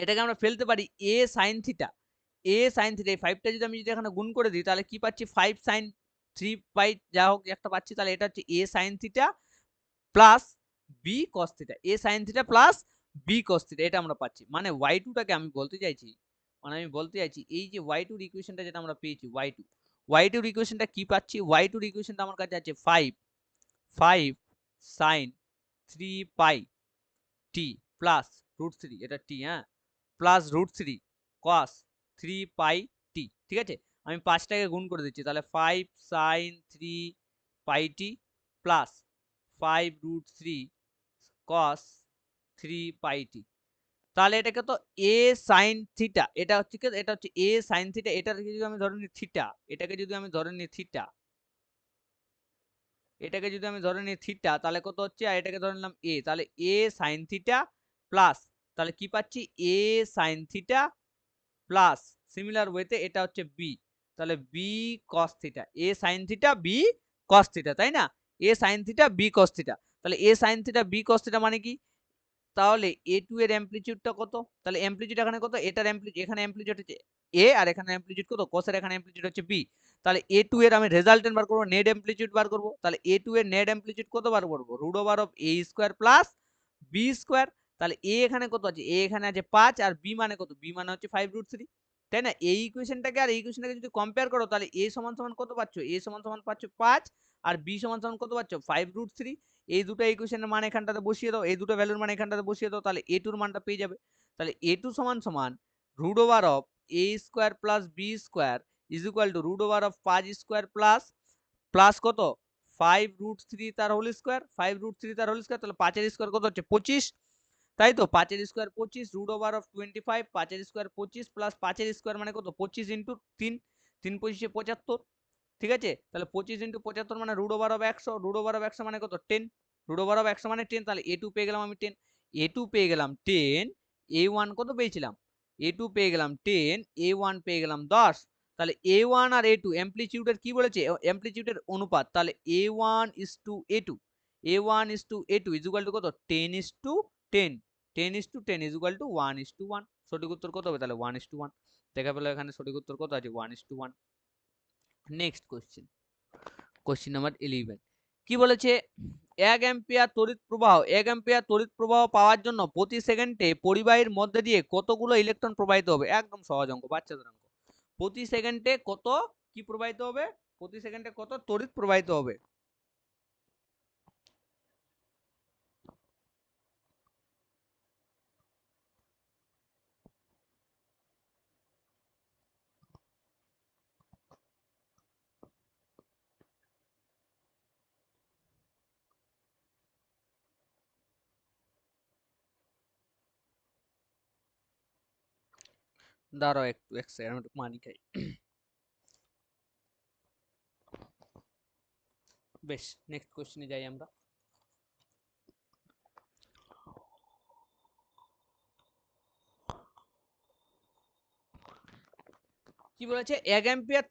এটাকে আমরা ফেলতে পারি a sin থিটা, এই 5টা যদি আমি এখানে গুণ করে দিই, তাহলে কি পাচ্ছি, 5 sin 3 pi যা হোক একটা পাচ্ছি, তাহলে এটা হচ্ছে a sin theta plus b cos theta, a sin theta plus b cos theta, এটা আমরা পাচ্ছি। মানে y2 টাকে আমি বলতে চাইছি, এই যে y2 এর ইকুয়েশনটা যেটা আমরা পেয়েছি, y2 এর ইকুয়েশনটা কি পাচ্ছি, y2 এর ইকুয়েশনটা আমার কাছে আছে 5 sin 3 pi t প্লাস √3, এটা t, হ্যাঁ, প্লাস √3 cos 3 pi t, ঠিক আছে। আমি 5টাকে গুণ করে দিচ্ছি, তাহলে 5 sin 3 পাই টি প্লাস 5√3 cos 3 পাই টি। তাহলে এটাকে তো a sin থিটা, এটা হচ্ছে কি, এটা হচ্ছে a sin থিটা, এটাকে যদি আমি ধরে নিই থিটা, এটাকে যদি আমি ধরে নিই থিটা, এটাকে যদি আমি ধরে নিই থিটা, তাহলে কত হচ্ছে, আর এটাকে ধরে নিলাম a, তাহলে a sin থিটা প্লাস, তাহলে কি পাচ্ছি, a sin theta plus similar ওয়েতে এটা হচ্ছে b, তাহলে b cos theta, a sin theta b cos theta, তাই না, a sin theta b cos theta. তাহলে a sin theta b cos theta মানে কি, তাহলে a2 এর অ্যামপ্লিটিউডটা কত, তাহলে অ্যামপ্লিটিউড এখানে কত, এটার অ্যামপ্লিটিউড, এখানে অ্যামপ্লিটিউড হচ্ছে a আর এখানে অ্যামপ্লিটিউড কত cos এর, এখানে অ্যামপ্লিটিউড হচ্ছে b। তাহলে a2 এর আমি রেজাল্টেন্ট বার করব, নেট অ্যামপ্লিটিউড বার করব, তাহলে a2 এর নেট অ্যামপ্লিটিউড কত বার করব, √a² প্লাস b²। তাহলে a এখানে কত আছে, a এখানে আছে 5 আর b মানে কত, b মানে হচ্ছে 5√3, তাই না। এই ইকুয়েশনটাকে আর এই ইকুয়েশনটাকে যদি কম্পেয়ার করো, তাহলে a সমান সমান কত পাচ্ছ, a সমান সমান পাচ্ছ 5 আর b সমান সমান কত পাচ্ছ 5√3। এই দুটো ইকুয়েশনের মান এখানটাতে বসিয়ে দাও, এই দুটো ভ্যালুর মান এখানটাতে বসিয়ে দাও, তাহলে a2 এর মানটা পেয়ে যাবে। তাহলে a2 সমান সমান √a² plus b² is equal two √5² plus কত 5√3 তার হোল স্কয়ার, 5√3 তার হোল স্কয়ার, তাহলে 5 এর স্কয়ার কত হচ্ছে 25, তাই তো 5 এর স্কয়ার 25 √25, 5 এর স্কয়ার 25 প্লাস 5 এর স্কয়ার মানে কত 25 ইনটু 3, 3 25 75, ঠিক আছে। তাহলে 25 ইনটু 75 মানে √100, √100 মানে কত 10, √100 মানে 10, তাহলে a2 পেয়ে গেলাম আমি 10, a2 পেয়ে গেলাম 10, a1 কত পেয়েছিলাম, a2 পেয়ে গেলাম 10, a1 পেয়ে গেলাম 10। তাহলে a1 আর a2 অ্যামপ্লিটিউডের কি বলেছে, অ্যামপ্লিটিউডের অনুপাত, তাহলে a1:a2, a1:a2 is equal to কত 10:10, 10:10 ইজ ইকুয়াল টু 1:1। সঠিক উত্তর কত হবে, তাহলে 1:1 দেখা পেল, এখানে সঠিক উত্তর কত আছে 1:1। নেক্সট কোশ্চেন, কোশ্চেন নাম্বার 11 কি বলেছে, 1 অ্যাম্পিয়ার তড়িৎ প্রবাহ পাওয়ার জন্য প্রতি সেকেন্ডে পরিবাহীর মধ্যে দিয়ে কতগুলো ইলেকট্রন প্রবাহিত হবে, একদম সহজ অঙ্ক, বাচ্চাদের অঙ্ক। প্রতি সেকেন্ডে কত কি প্রবাহিত হবে, প্রতি সেকেন্ডে কত তড়িৎ প্রবাহিত হবে। দাঁড়াও একটু, এক সেকেন্ড আমি একটু পানি খাই। বেশ, নেক্সট কোশ্চেনে যাই আমরা। কি বলেছে, 1 অ্যাম্পিয়ার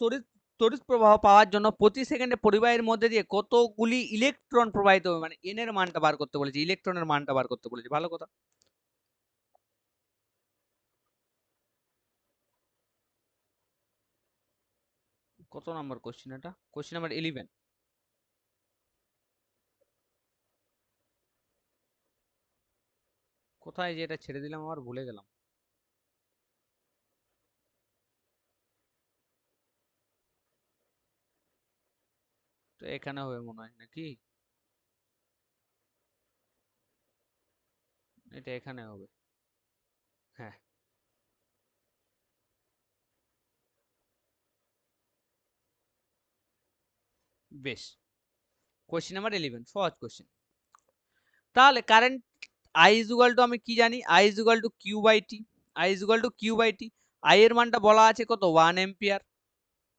তড়িৎ প্রবাহ পাওয়ার জন্য প্রতি সেকেন্ডে পরিবাহীর মধ্যে দিয়ে কতগুলি ইলেকট্রন প্রবাহিত হবে, মানে এন এর মানটা বার করতে বলেছে, ইলেকট্রনের মানটা বার করতে বলেছে, ভালো কথা। কত নাম্বার কোশ্চেন এটা, কোশ্চেন নাম্বার 11। কোথায় যে এটা ছেড়ে দিলাম, আবার ভুলে গেলাম। তো এখানে হবে মনে হয় নাকি, এটা এখানে হবে, হ্যাঁ। বেশ, কোশ্চেন নাম্বার 11 সহজ কোশ্চেন। তাহলে current I is equal to, আমি কি জানি, I is equal to Q by T, I is equal to Q by T. I এর মানটা বলা আছে কত 1 এম্পিয়ার,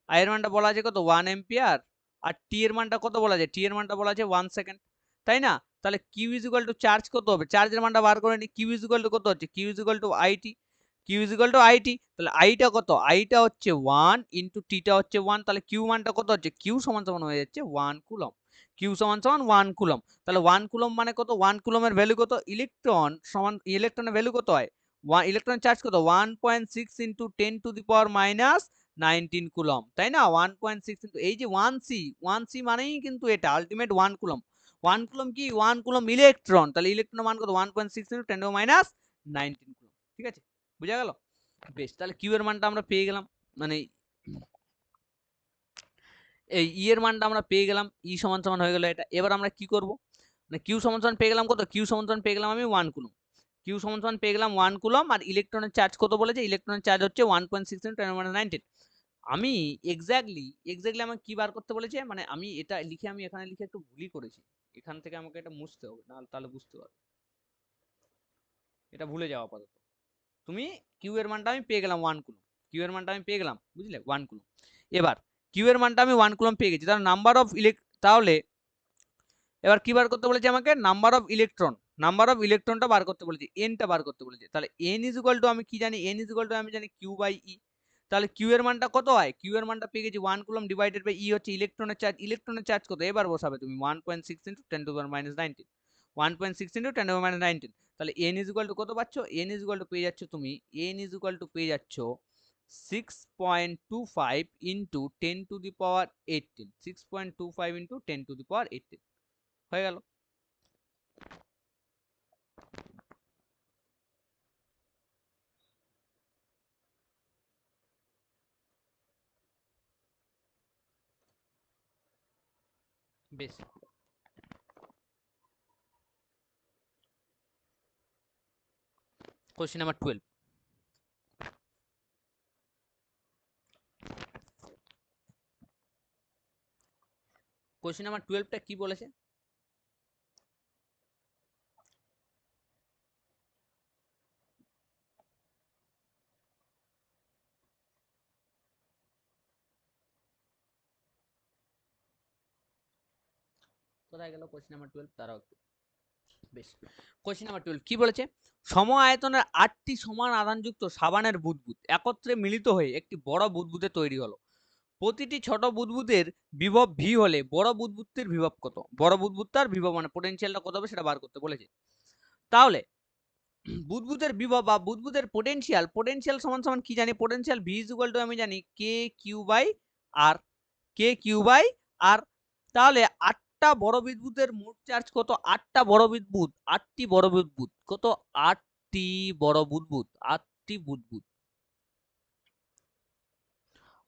I এর মানটা বলা আছে কত 1 এম্পিয়ার, আর টি এর মানটা কত বলা আছে, টি এর মানটা বলা আছে 1 সেকেন্ড, তাই না। তাহলে Q is equal to charge কত হবে, চার্জের মানটা বার করে নি, কিউ ইজ ইকুয়াল টু কত হচ্ছে, Q is equal to IT, Q is equal to IT. তাহলে আইটা কত, আইটা হচ্ছে 1 ইনটু টিটা হচ্ছে 1, তাহলে কিউ মানটা কত হচ্ছে, কিউ সমান সমান হয়ে যাচ্ছে 1 কুলম, কিউ সমান সমান 1 কুলম। তাহলে 1 কুলম মানে কত, 1 কুলমের ভ্যালু কত, ইলেকট্রন সমান, ইলেকট্রনের ভ্যালু কত হয়, ইলেকট্রন চার্জ কত 1.6 into 10 to the power minus 19 coulomb, তাই না। 1.6 ইনটু এই যে 1 সি মানেই কিন্তু এটা আলটিমেট 1 কুলম, 1 কুলম কি 1 কুলম ইলেকট্রন, তাহলে ইলেকট্রনের মান কত 1.6 ইনটু 10 টু মাইনাস 19 কুলম, ঠিক আছে, বুঝা গেল। বেশ, তাহলে কিউ এর মানটা আমরা পেয়ে গেলাম, মানে এই ই এর মানটা আমরা পেয়ে গেলাম, ই সমান সমান হয়ে গেল এটা। এবার আমরা কি করব, মানে কিউ সমান সমান পেয়ে গেলাম কত, কিউ সমান সমান পেয়ে গেলাম আমি 1 কুলম, কিউ সমান সমান পেয়ে গেলাম 1 কুলম, আর ইলেকট্রনের চার্জ কত বলেছে, ইলেকট্রনের চার্জ হচ্ছে 1.6 ইনটু 10 টু মাইনাস 19। আমি এক্স্যাক্টলি আমাকে কি বার করতে বলেছে, মানে আমি এটা লিখে, আমি এখানে লিখে একটু ভুলই করেছি, এখান থেকে আমাকে এটা মুছতে হবে, না তাহলে বুঝতে পারবে। এটা ভুলে যাওয়া আপাতত। তুমি কিউ এর মানটা আমি পেয়ে গেলাম 1 কুলম, কিউ এর মানটা আমি পেয়ে গেলাম, বুঝলে 1 কুলম। এবার কিউ এর মানটা আমি 1 কুলম পেয়ে গেছি, তাহলে নাম্বার অফ তাহলে এবার কি বার করতে বলেছে আমাকে, number of electron, number of ইলেকট্রনটা বার করতে বলেছে, এনটা বার করতে বলেছে। তাহলে এন ইজ ইকুয়াল টু, আমি কি জানি, এন ইজ ইকুয়াল টু আমি জানি কিউ বাই ই। তাহলে কিউ এর মানটা কত হয়, কিউ এর মানটা পেয়ে গেছি 1 কুলম ডিভাইডেড বাই ই হচ্ছে ইলেকট্রনের চার্জ, ইলেকট্রনের চার্জ কত, এবার বসাবে তুমি 1.6 into 10 to the power minus 19, 1.6 into 10 to the power minus 19। তাহলে এন ইজ ইকুয়াল টু কত পাচ্ছ, এন ইজ ইকুয়াল টু পেয়ে যাচ্ছ তুমি, এন ইজ ইকুয়াল টু পেয়ে যাচ্ছ 6.25 into 10 to the power 18, 6.25 into 10 to the power 18 হয়ে গেল। বেশ, কোশ্চেন নাম্বার 12, কোশ্চেন নাম্বার 12টা কি বলেছে, কোথায় গেল কোশ্চেন নাম্বার 12, তারাও একটু, বেশ, কোশ্চেন নাম্বার 12 কি বলেছে, সম আয়তনের 8টি সমান আধানযুক্ত সাবানের বুদবুদ একত্রে মিলিত হয়ে একটি বড় বুদবুদে তৈরি হলো। প্রতিটি ছোট বুদবুদের বিভব ভি হলে বড় বুদবুদটির বিভব কত, বড় বুদবুদটার বিভব মানে পোটেনশিয়ালটা কত হবে সেটা বার করতে বলেছে। তাহলে বুদবুদের বিভব বা বুদবুদের পোটেনশিয়াল, পোটেনশিয়াল সমান সমান কি জানি, potential V is equal to আমি জানি K Q by R, K Q by R. তাহলে 8টা বড় বুদবুদের মোট চার্জ কত, 8টা বড় বুদবুদ, 8টি বড় বুদবুদ কত, 8টি বড় বুদবুদ, 8টি বুদবুদ,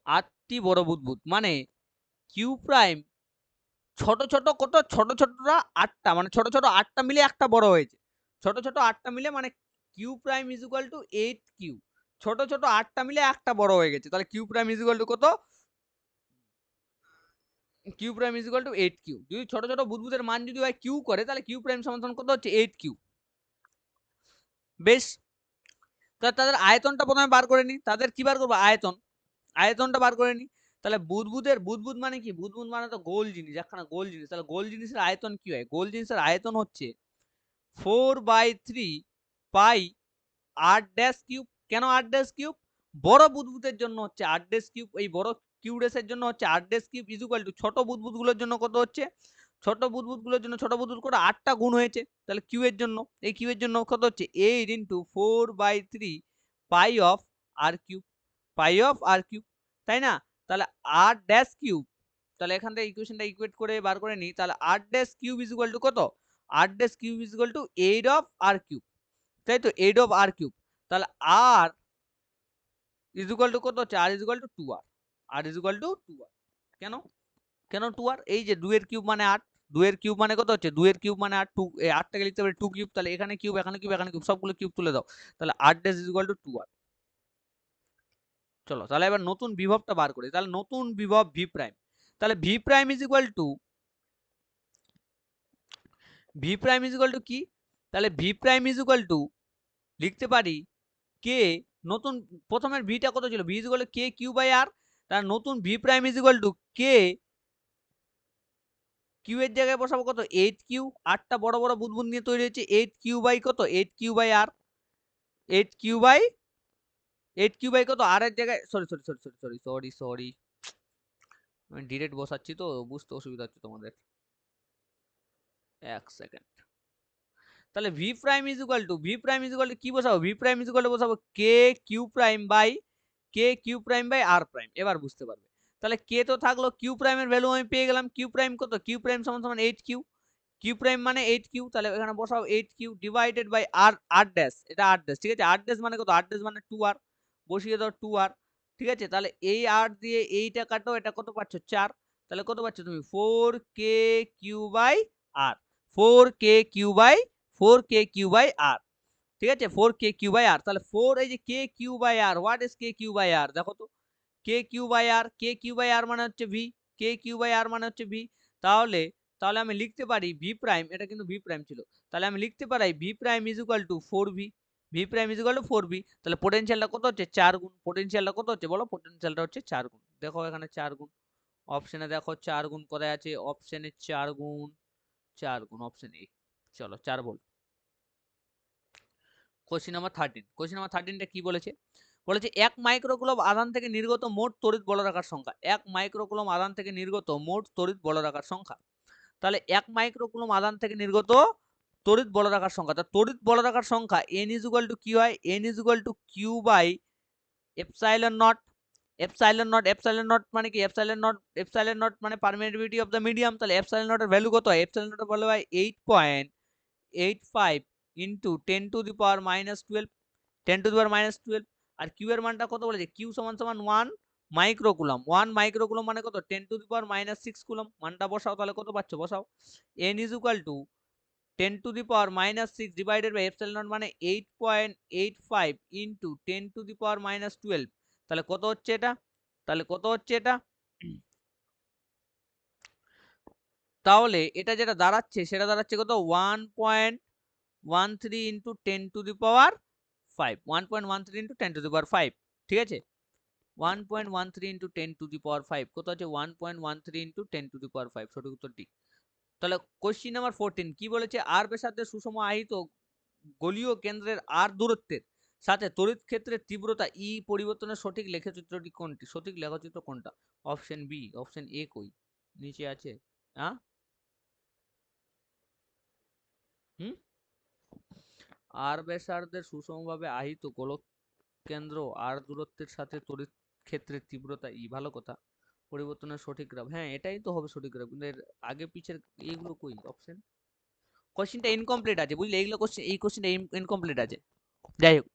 8টি বড় বুদবুদ মানে কিউ প্রাইম ছোট ছোট কত, ছোট ছোটরা 8টা, মানে ছোট ছোট 8টা মিলে একটা বড় হয়েছে, ছোট ছোট 8টা মিলে মানে Q prime is equal to 8 Q, ছোট ছোট 8টা মিলে একটা বড় হয়ে গেছে, তাহলে Q prime is equal to কত, Q prime is equal to 8 Q. যদি ছোট ছোট বুদবুদের মান যদি হয় কিউ করে, তাহলে কিউ প্রাইম সমান কত হচ্ছে 8 কিউ। বেশ, তাদের আয়তনটা প্রথমে বার করে নি, তাদের কি বার করবো, আয়তন, আয়তনটা বার করে নি। তাহলে বুদবুদের, বুদবুদ মানে কি, বুদবুদ মানে তো গোল জিনিস, একখানা গোল জিনিস, তাহলে গোল জিনিসের আয়তন কি হয়, গোল জিনিসের আয়তন হচ্ছে 4/3 পাই আর ড্যাশ কিউব। কেন আর ড্যাশ কিউব, বড় বুদবুদের জন্য হচ্ছে আর ড্যাশ কিউব, এই বড় কিউডেসের জন্য হচ্ছে R dash cube is equal to ছোট বুদবুদগুলোর জন্য কত হচ্ছে, ছোট বুদবুদগুলোর জন্য ছোট বুদবুদ করে 8টা গুণ হয়েছে, তাহলে কিউ এর জন্য, এই কিউ এর জন্য কত হচ্ছে 8 into 4/3 pi of R cube, pi of R cube, তাই না। তাহলে আর ড্যাশ কিউব, তাহলে এখান থেকে ইকুয়েশনটা ইকুয়েট করে বার করে নিই, তাহলে R dash cube is equal to কত, R dash cube is equal to 8 of R cube, তাই তো 8 অফ আর কিউব। তাহলে আর ইজ ইকুয়াল টু কত হচ্ছে, R is equal to 2r, R is equal to 2r। কেন, কেন 2r, এই যে 2 এর কিউব মানে 8, 2 এর কিউব মানে কত হচ্ছে, 2 এর কিউব মানে 8, 2 এই 8 টাকে লিখতে পারি 2 কিউব, তাহলে এখানে কিউব, এখানে কিউব, এখানে কিউব, সবগুলো কিউব তুলে দাও, তাহলে r dash is equal to 2r। চলো তাহলে এবার নতুন বিভবটা বার করি, তাহলে নতুন বিভব ভি প্রাইম, তাহলে V prime is equal to, V prime is equal to কি, তাহলে V prime is equal to লিখতে পারি কে, নতুন প্রথমের ভিটা কত ছিল, V is equal to K Q by R, তার নতুন V prime is equal to K Q এর জায়গায় বসাবো কত 8 কিউ, 8টা বড় বড় বুদবুদ নিয়ে তৈরি হয়েছে 8 কিউ বাই কত, 8 Q by R, 8 Q by, 8 Q by কত আর এর জায়গায়, sorry sorry sorry sorry sorry sorry sorry আমি ডিরেক্ট বসাচ্ছি তো বুঝতে অসুবিধা হচ্ছে তোমাদের, এক সেকেন্ড। তাহলে V prime is equal to, V prime is equal to কি বসাবো, V prime is equal to বসাবো K Q prime by, K Q prime by R prime, এবার বুঝতে পারবে। তাহলে কে তো থাকলো, কিউ প্রাইমের ভ্যালু আমি পেয়ে গেলাম, কিউ প্রাইম কত, কিউ প্রাইম সমান সমান 8 কিউ, কিউ প্রাইম মানে 8 কিউ, তাহলে এখানে বসাও 8 Q divided by R, R dash, এটা আর ড্যাশ, ঠিক আছে, আর ড্যাশ মানে কত, আর ড্যাশ মানে 2r, বসিয়ে দাও 2r, ঠিক আছে। তাহলে এই আর দিয়ে এইটা কাটো, এটা কত পাচ্ছ 4, তাহলে কত পাচ্ছ তুমি 4k Q by R, 4k Q by, 4k Q by R, ঠিক আছে, 4k কিউ বাই আর। তাহলে 4 এই যে k Q by R, what is k Q by R দেখো তো, K Q by R, K Q by R মানে হচ্ছে V, K Q by R মানে হচ্ছে ভি। তাহলে তাহলে আমি লিখতে পারি ভি প্রাইম, এটা কিন্তু ভি প্রাইম ছিল, তাহলে আমি লিখতে পারি V prime is equal to 4ভি, V prime is equal to 4ভি। তাহলে পোটেনশিয়ালটা কত হচ্ছে 4 গুণ, পোটেনশিয়ালটা কত হচ্ছে বলো, পোটেনশিয়ালটা হচ্ছে 4 গুণ। দেখো এখানে 4 গুণ, অপশনে দেখো 4 গুণ কোথায় আছে, অপশনে 4 গুণ, 4 গুণ অপশন এ। চলো 4 volt. Question number 13, question number 13টা কি বলেছে, বলেছে 1 মাইক্রোকুলম আধান থেকে নির্গত মোট তড়িৎ বলরাশির সংখ্যা, 1 মাইক্রোকুলম আধান থেকে নির্গত মোট তড়িৎ বলরাশির সংখ্যা। তাহলে 1 মাইক্রোকুলম আধান থেকে নির্গত তড়িৎ বলরাশির সংখ্যা, তা তড়িৎ বলরাশির সংখ্যা n ইজ ইকুয়াল টু কি হয়, n is equal to Q by epsilon naught. Epsilon naught, epsilon naught মানে কি, এপসাইলন নট, এপসাইলন নট মানে পারমিটিভিটি অফ দ্য মিডিয়াম। তাহলে এপসাইলন নটের ভ্যালু কত হয়, এপসাইলন নটের ভ্যালু হয় 8.85 into 10 to the power minus 12, 10 to the power minus 12। আর কিউ এর মানটা কত বলেছে, কিউ সমান সমান 1 মাইক্রোকুলম, 1 মাইক্রোকুলম মানে কত 10 to the power minus 6 coulomb. মানটা বসাও, তাহলে কত পাচ্ছ বসাও, n is equal to 10 to the power minus 6 divided by epsilon naught মানে 8.85 into 10 to the power minus 12। তাহলে কত হচ্ছে এটা, তাহলে কত হচ্ছে এটা, তাহলে এটা যেটা দাঁড়াচ্ছে সেটা দাঁড়াচ্ছে কত 1.13 into 10 to the power 5, 1.13 into 10 to the power 5, ঠিক আছে, 1.13 ইন্টু 10 টু দি পাওয়ার 5 কত আছে 1.13 ইন্টু 10 টু দি পাওয়ার 5, সঠিক উত্তর ডি। তাহলে কোশ্চিন নাম্বার 14 কি বলেছে, আর ব্যাসার্ধের সুষম আহিত গোলীয় কেন্দ্রের আর দূরত্বের সাথে তড়িৎ ক্ষেত্রের তীব্রতা ই পরিবর্তনের সঠিক লেখচিত্রটি কোনটি, সঠিক লেখচিত্র কোনটা, অপশন বি, অপশন এ কই নিচে আছে, হ্যাঁ হুম, আর ব্যাসার্ধের সুষমভাবে আহিত গোলক কেন্দ্র আর দূরত্বের সাথে তড়িৎ ক্ষেত্রের তীব্রতা ই, ভালো কথা, পরিবর্তনের সঠিক গ্রাফ, হ্যাঁ এটাই তো হবে সঠিক গ্রাফ, কিন্তু এর আগে পিছের এইগুলো কই অপশন, কোশ্চেনটা ইনকমপ্লিট আছে বুঝলে, এইগুলো কোশ্চেন, এই কোশ্চেনটা ইনকমপ্লিট আছে, যাই হোক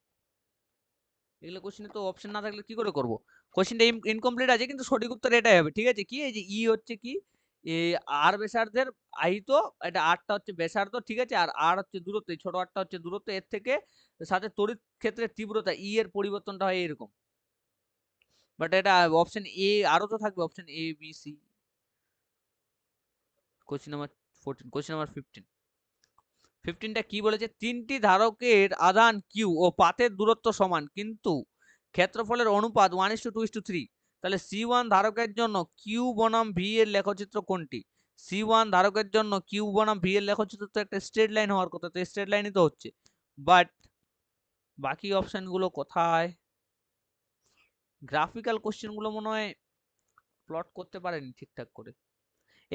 এগুলো কোশ্চেনে তো অপশন না থাকলে কি করে করব, কোশ্চেনটা ইনকমপ্লিট আছে কিন্তু সঠিক উত্তর এটাই হবে, ঠিক আছে, কি এই যে ই হচ্ছে কি, এ আর ব্যাসার্ধের আহিত, এটা আরটা হচ্ছে ব্যাসার্ধ, ঠিক আছে, আর আর হচ্ছে দূরত্ব, এই ছোট আরটা হচ্ছে দূরত্ব, এর থেকে সাথে তড়িৎ ক্ষেত্রের তীব্রতা ই এর পরিবর্তনটা হয় এরকম, বাট এটা অপশন এ, আরো তো থাকবে option A B C. Question number 14, question number 15, 15টা কি বলেছে, তিনটি ধারকের আধান কিউ ও পাতের দূরত্ব সমান কিন্তু ক্ষেত্রফলের অনুপাত 1:2:3। তাহলে C1 ধারকের জন্য কিউ বনাম ভি এর লেখচিত্র কোনটি, C1 ধারকের জন্য কিউ বনাম ভি এর লেখচিত্র তো একটা স্ট্রেট লাইন হওয়ার কথা, তো স্ট্রেট লাইনই তো হচ্ছে, বাট বাকি অপশনগুলো কোথায়, গ্রাফিক্যাল কোশ্চেনগুলো মনে হয় প্লট করতে পারেনি ঠিকঠাক করে,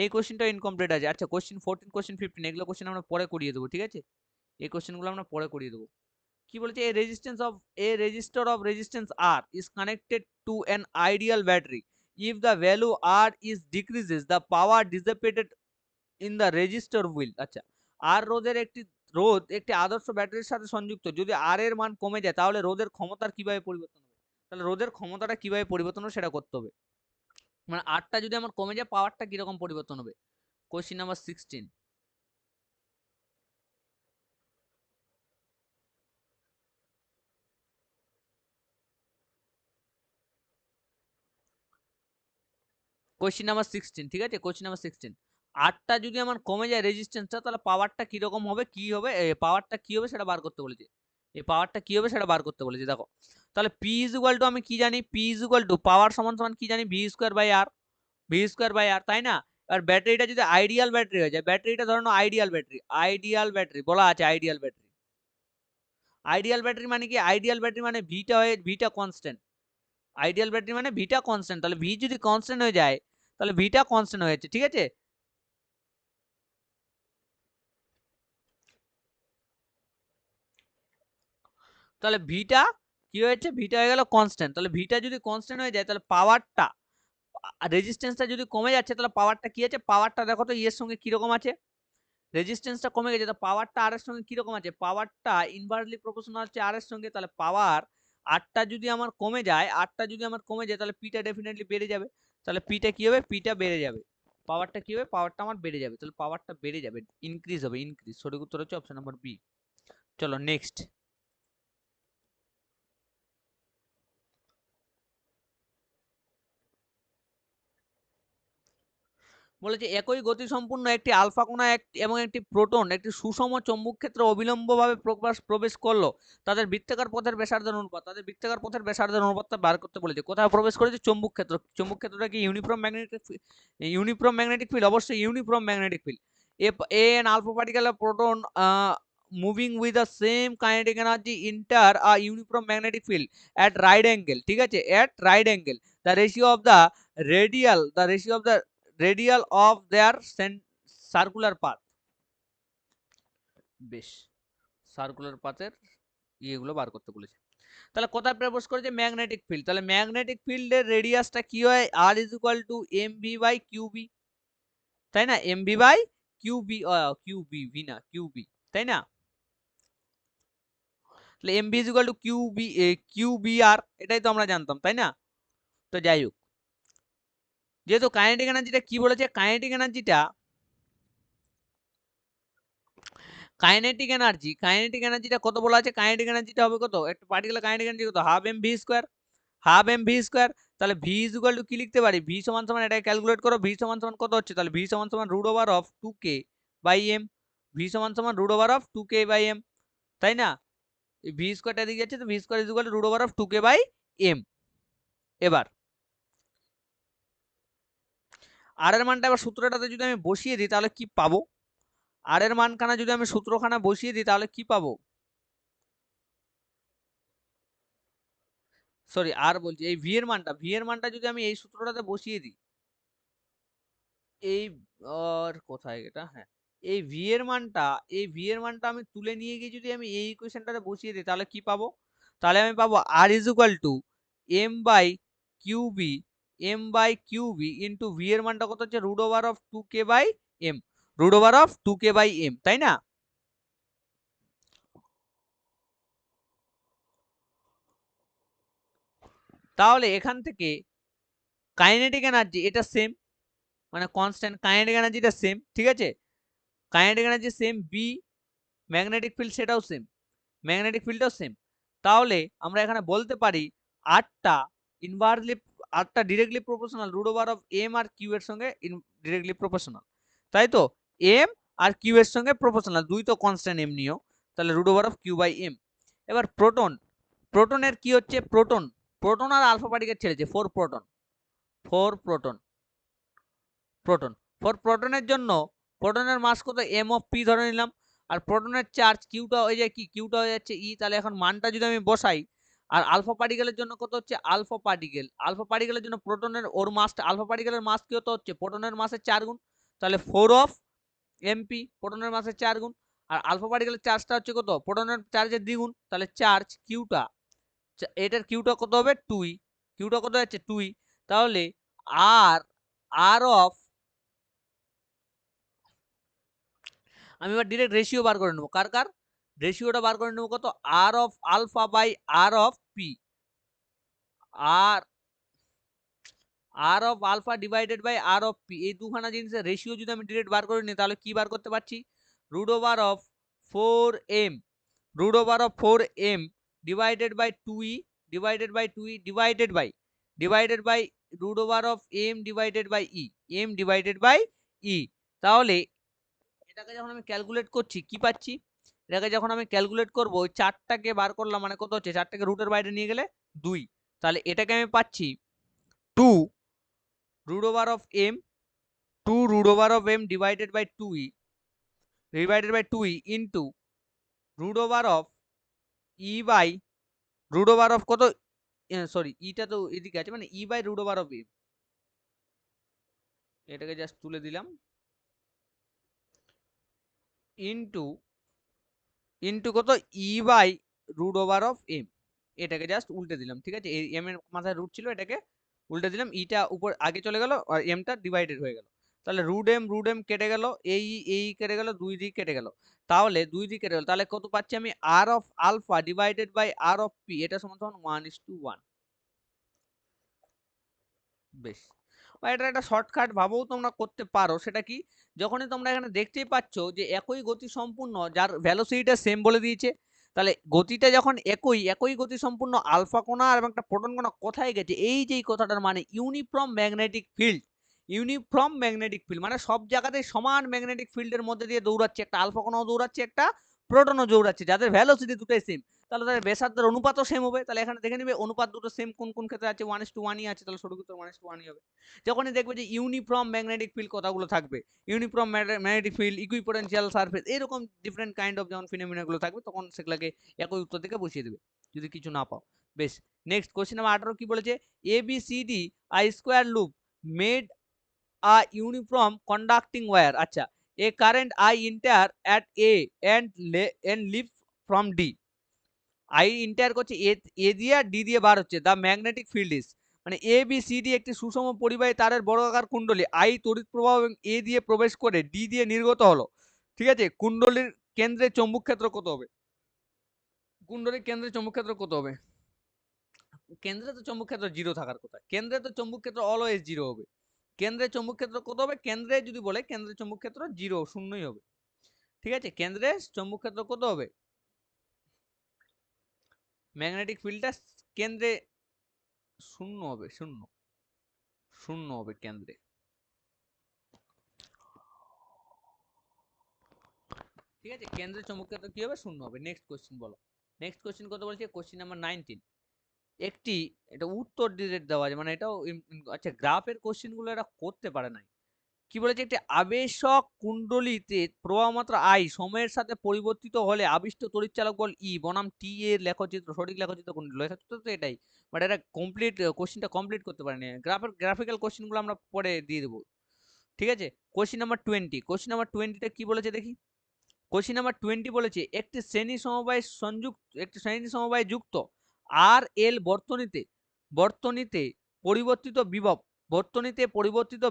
এই কোশ্চেনটা ইনকমপ্লিট আছে। আচ্ছা কোশ্চেন 14, কোশ্চেন 15 এগুলো কোশ্চেন আমরা পরে করিয়ে দেবো, ঠিক আছে, এই কোশ্চেনগুলো আমরা পরে করিয়ে দেবো। কি বলেছে, a resistor of resistance R is connected to an ideal battery, if the value R is decreases the power dissipated in the resistor will. আচ্ছা, আর রোধ একটি আদর্শ ব্যাটারির সাথে সংযুক্ত, যদি আর এর মান কমে যায় তাহলে রোধের ক্ষমতার কিভাবে পরিবর্তন হবে, তাহলে রোধের ক্ষমতাটা কিভাবে পরিবর্তন হবে সেটা করতে হবে, মানে আরটা যদি আমার কমে যায় পাওয়ারটা কিরকম পরিবর্তন হবে। কোশ্চেন নাম্বার 16, কোশ্চেন নাম্বার 16, ঠিক আছে, কোশ্চেন নাম্বার 16, আরটা যদি আমার কমে যায় রেজিস্ট্যান্সটা তাহলে পাওয়ারটা কিরকম হবে, কি হবে, পাওয়ারটা কি হবে সেটা বার করতে বলেছে, এই পাওয়ারটা কি হবে সেটা বার করতে বলেছে। দেখো তাহলে পি ইজ ইকুয়াল টু, আমি কি জানি, P is equal to power সমান সমান কি জানি, V square by R, V square by R, তাই না। আর ব্যাটারিটা যদি আইডিয়াল ব্যাটারি হয়ে যায়, ব্যাটারিটা ধরো আইডিয়াল ব্যাটারি, আইডিয়াল ব্যাটারি বলা আছে, আইডিয়াল ব্যাটারি, আইডিয়াল ব্যাটারি মানে কি, আইডিয়াল ব্যাটারি মানে ভিটা হয়ে ভিটা কনস্ট্যান্ট, আইডিয়াল ব্যাটারি মানে ভিটা কনস্ট্যান্ট, তাহলে ভি যদি কনস্ট্যান্ট হয়ে যায় তাহলে ভিটা কনস্ট্যান্ট হয়ে যাচ্ছে, ঠিক আছে, তাহলে ভিটা কি হয়েছে, ভিটা হয়ে গেল কনস্ট্যান্ট, তাহলে ভিটা যদি কনস্ট্যান্ট হয়ে যায় তাহলে পাওয়ারটা, রেজিস্ট্যান্সটা যদি কমে যাচ্ছে তাহলে পাওয়ারটা কি আছে, পাওয়ারটা দেখো তো এর সঙ্গে কিরকম আছে, রেজিস্ট্যান্সটা কমে গেছে তো পাওয়ারটা আর এর সঙ্গে কিরকম আছে, পাওয়ারটা ইনভার্সলি প্রপোর্শনাল হচ্ছে আর এর সঙ্গে, তাহলে পাওয়ার আরটা যদি আমার কমে যায়, আরটা যদি আমার কমে যায় তাহলে পিটা ডেফিনেটলি বেড়ে যাবে, তাহলে পিটা কি হবে, পিটা বেড়ে যাবে, পাওয়ারটা কি হবে, পাওয়ারটা আমার বেড়ে যাবে, তাহলে পাওয়ারটা বেড়ে যাবে, ইনক্রিজ হবে, ইনক্রিজ, সঠিক উত্তর হচ্ছে অপশন নাম্বার বি। চলো নেক্সট, বলেছে একই গতি সম্পূর্ণ একটি আলফা কণা এবং একটি প্রোটন একটি সুষম চৌম্বক ক্ষেত্রে অবিলম্বভাবে প্রবেশ করলো, তাদের বৃত্তাকার পথের ব্যাসার্ধের অনুপাত, তাদের বৃত্তাকার পথের ব্যাসার্ধের অনুপাতটা বার করতে বলেছে। কোথায় প্রবেশ করেছে? চৌম্বক ক্ষেত্র। চৌম্বক ক্ষেত্রটা কি ইউনিফর্ম ম্যাগনেটিক ফিল্ড? অবশ্যই uniform magnetic field. an alpha particle of proton moving with the same kinetic energy enter a uniform magnetic field at right angle, ঠিক আছে, at right angle, the ratio of the radial of their circular path। বেশ, circular পাথের ইয়েগুলো বার করতে বলেছে। তাহলে কোথায় প্রবেশ করেছে? Magnetic field. তাহলে ম্যাগনেটিক ফিল্ডের রেডিয়াসটা কি হয়? r is equal to mv by qb, তাই না? mv by qb, qb না qb, তাই না? তাহলে mv is equal to qbr, এটাই তো আমরা জানতাম, তাই না? তো যাই হোক, যেহেতু কাইনেটিক এনার্জিটা কি বলেছে, কাইনেটিক এনার্জিটা কত বলা আছে? কাইনেটিক এনার্জিটা হবে কত? একটা পার্টিকুলার কাইনেটিক এনার্জি কত? Half M V square. তাহলে ভি ইজ ইকুয়াল টু কি লিখতে পারি? ভি সমান সমান, এটা ক্যালকুলেট করো, ভি সমান সমান কত হচ্ছে? তাহলে ভি সমান সমান root over of 2k by M. V সমান সমান root over of 2k by M, তাই না? এই ভি স্কোয়ারটা দিকে যাচ্ছে, তো V square is equal to root over of 2k by M. এবার আর এর মানটা এবার সূত্রটাতে যদি আমি বসিয়ে দিই তাহলে কি পাবো? আর এর মানখানা যদি আমি সূত্রখানা বসিয়ে দিই তাহলে কি পাবো? সরি, আর বলছি, এই ভি এর মানটা যদি আমি এই সূত্রটাতে বসিয়ে দিই, এই আর কোথায় এটা, হ্যাঁ, এই ভি এর মানটা আমি তুলে নিয়ে গিয়ে যদি আমি এই ইকুয়েশনটাতে বসিয়ে দিই তাহলে কি পাবো? তাহলে আমি পাবো R is equal to M by Q B, into V এর মানটা কত হচ্ছে? Root over of 2k by M, root over of 2k by M, তাই না? তাহলে এখান থেকে কাইনেটিক এনার্জি এটা সেম, মানে কনস্ট্যান্ট, কাইনেটিক এনার্জিটা সেম, ঠিক আছে, kinetic energy same, B magnetic field সেটাও সেম, ম্যাগনেটিক ফিল্ডটাও সেম। তাহলে আমরা এখানে বলতে পারি আটটা ইনভার্সলি, আটটা directly proportional root over of M R Q এর সঙ্গে ডিরেক্টলি প্রপোর্শনাল, তাই তো? এম আর কিউ এর সঙ্গে প্রপোর্শনাল, দুই তো কনস্ট্যান্ট এমনিও, তাহলে root over of Q by M. এবার প্রোটনের কি হচ্ছে? প্রোটন আর আলফা পার্টিকেল ছেড়েছে, 4 প্রোটন, 4 প্রোটন, প্রোটনের জন্য প্রোটনের মাস কত? এম অফ পি ধরে নিলাম, আর প্রোটনের চার্জ কিউটা হয়ে যায় কি? কিউটা হয়ে যাচ্ছে ই। তাহলে এখন মানটা যদি আমি বসাই, আর আলফা পার্টিকেলের জন্য কত হচ্ছে? আলফা পার্টিকেলের জন্য প্রোটনের ওর মাসটা, আলফা পার্টিকেলের মাস কি হচ্ছে? প্রোটনের মাসের 4 গুণ, তাহলে 4 অফ এমপি, প্রোটনের মাসের 4 গুণ। আর আলফা পার্টিকেলের চার্জটা হচ্ছে কত? প্রোটনের চার্জের দ্বিগুণ, তাহলে চার্জ কিউটা, এটার কিউটা কত হবে? 2, কিউটা কত যাচ্ছে? 2। তাহলে আর আর অফ, আমি এবার ডিরেক্ট রেশিও বার করে নেবো, কার রেশিওটা বার করে নেবো কত? R of alpha by R of P, আর R of alpha divided by R of P, এই দুখানা জিনিসের রেশিও যদি আমি ডিরেক্ট বার করে নিই তাহলে কি বার করতে পারছি? Root over of 4m, root over of 4m divided by 2e, divided by 2e divided by root over of m divided by e, m divided by e। তাহলে এটাকে যখন আমি ক্যালকুলেট করছি কি পাচ্ছি? এটাকে যখন আমি ক্যালকুলেট করব, ওই 4টাকে বার করলাম, মানে কত হচ্ছে? 4টাকে রুটের বাইরে নিয়ে গেলে 2, তাহলে এটাকে আমি পাচ্ছি 2 root over of m, 2 root over of m divided by 2e into root over of e by root over of কত? সরি, ইটা তো এদিকে আছে, মানে e by root over of m, এটাকে জাস্ট তুলে দিলাম, ইন্টু কত? E by root over of M, এটাকে জাস্ট উল্টে দিলাম, ঠিক আছে, এই এম এর মাথায় রুট ছিল, এটাকে উল্টে দিলাম, ইটা উপর আগে চলে গেল আর এমটা ডিভাইডেড হয়ে গেল। তাহলে রুট এম কেটে গেল, এই কেটে গেল, 2 দিক কেটে গেল, তাহলে 2 দিক কেটে গেল, তাহলে কত পাচ্ছি আমি? R of alpha divided by R of P, এটা সমান সমান 1:1। বেশ, এটা একটা শর্টকাট ভাবেও তোমরা করতে পারো। সেটা কি? যখনই তোমরা এখানে দেখতেই পাচ্ছ যে একই গতি সম্পূর্ণ, যার ভ্যালোসিটিটা সেম বলে দিয়েছে, তাহলে গতিটা যখন একই গতি সম্পূর্ণ আলফা কণা আর একটা প্রোটন কণা কোথায় গেছে, এই যে কথাটার মানে uniform magnetic field, uniform magnetic field মানে সব জায়গাতে সমান ম্যাগনেটিক ফিল্ডের মধ্যে দিয়ে দৌড়াচ্ছে, একটা আলফা কণাও দৌড়াচ্ছে, একটা প্রোটনও দৌড়াচ্ছে, যাদের ভ্যালোসিটি দুটোই সেম, তাহলে তাদের ব্যাসার্ধের অনুপাতও সেম হবে। তাহলে এখানে দেখে নিবে অনুপাত দুটো সেম কোন কোন ক্ষেত্রে আছে, 1:1ই আছে, তাহলে সঠিক উত্তর 1:1ই হবে। যখনই দেখবে যে ইউনিফর্ম ম্যাগনেটিক ফিল্ড কথাগুলো থাকবে, uniform magnetic field, equipotential surface, এরকম ডিফারেন্ট কাইন্ড অফ যখন ফিনোমেনাগুলো থাকবে তখন সেগুলোকে একই উত্তর থেকে বসিয়ে দেবে যদি কিছু না পাও। বেশ, নেক্সট কোশ্চেন নাম্বার 18 কি বলেছে, ABCD I square loop made a uniform conducting wire, আচ্ছা, a current I enter at A and leaves from D, I enter করছে A দিয়ে D দিয়ে বার হচ্ছে, the magnetic field is, মানে ABCD একটি সুষম পরিবাহী তারের বর্গাকার কুণ্ডলী, I তড়িৎ প্রবাহ এবং A দিয়ে প্রবেশ করে D দিয়ে নির্গত হলো, ঠিক আছে, কুণ্ডলীর কেন্দ্রে চৌম্বক ক্ষেত্র কত হবে, কুণ্ডলীর কেন্দ্রে চৌম্বক ক্ষেত্র কত হবে, কেন্দ্রে তো চৌম্বক ক্ষেত্র জিরো থাকার কথা, কেন্দ্রে তো চৌম্বক ক্ষেত্র অলওয়েজ জিরো হবে, কেন্দ্রে চৌম্বক ক্ষেত্র কত হবে, কেন্দ্রে যদি বলে কেন্দ্রে চৌম্বক ক্ষেত্র জিরো, শূন্যই হবে, ঠিক আছে, কেন্দ্রে চৌম্বক ক্ষেত্র কত হবে, ম্যাগনেটিক ফিল্ডটা কেন্দ্রে শূন্য হবে, শূন্য শূন্য হবে কেন্দ্রে, ঠিক আছে, কেন্দ্রে চৌম্বক ক্ষেত্র কি হবে, শূন্য হবে। নেক্সট কোশ্চেন বলো, নেক্সট কোশ্চেন কত বলছে, কোশ্চেন নাম্বার 19, একটি, এটা উত্তর ডিরেক্ট দেওয়া আছে, মানে এটাও আচ্ছা গ্রাফের কোশ্চেন গুলো এটা করতে পারে নাই, কি বলেছে, একটি আবেশক কুণ্ডলীতে প্রবাহমাত্রা I সময়ের সাথে পরিবর্তিত হলে আবিষ্ট তড়িৎচালক বল E বনাম T এর লেখচিত্র, সঠিক লেখচিত্র কোনটি, লেখচিত্র তো এটাই, বাট এটা কমপ্লিট কোশ্চেনটা কমপ্লিট করতে পারেনি, গ্রাফিক্যাল কোশ্চেনগুলো আমরা পরে দিয়ে দেবো, ঠিক আছে। কোশ্চেন নাম্বার 20, কোশ্চেন নাম্বার 20টা কি বলেছে দেখি, কোশ্চেন নাম্বার 20 বলেছে একটি শ্রেণী সমবায় যুক্ত আর এল বর্তনীতে পরিবর্তিত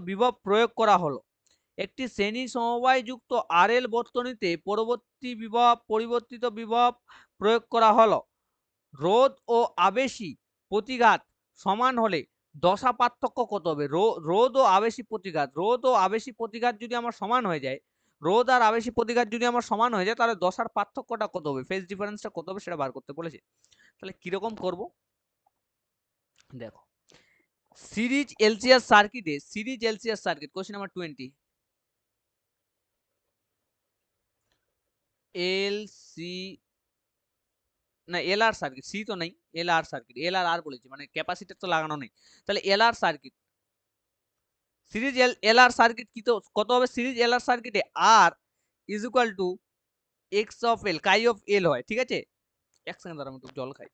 বিভব প্রয়োগ করা হলো, একটি শ্রেণী সমবায় যুক্ত আর এল বর্তনীতে পরিবর্তিত বিভব প্রয়োগ করা হলো, রোধ ও আবেশী প্রতিঘাত সমান হলে দশা পার্থক্য কত হবে, রোধ ও আবেশী প্রতিঘাত যদি আমার সমান হয়ে যায়, রোধ আর আবেশী প্রতিঘাত যদি আমার সমান হয়ে যায়, তাহলে দশার পার্থক্যটা কত হবে, ফেজ ডিফারেন্সটা কত হবে সেটা বার করতে বলেছে। তাহলে কিরকম করব দেখো, series LCR circuit question number 20, LC না এলআর সার্কিট, সি তো নেই, এলআর সার্কিট, এলআর বলেছি মানে ক্যাপাসিটর তো লাগানো নেই, তাহলে LR circuit, series LR circuit কি তো কত হবে, সিরিজ এলআর সার্কিটে R is equal to X of L, chi of L হয়, ঠিক আছে, এক সেকেন্ড দাঁড়া আমি একটু জল খাই।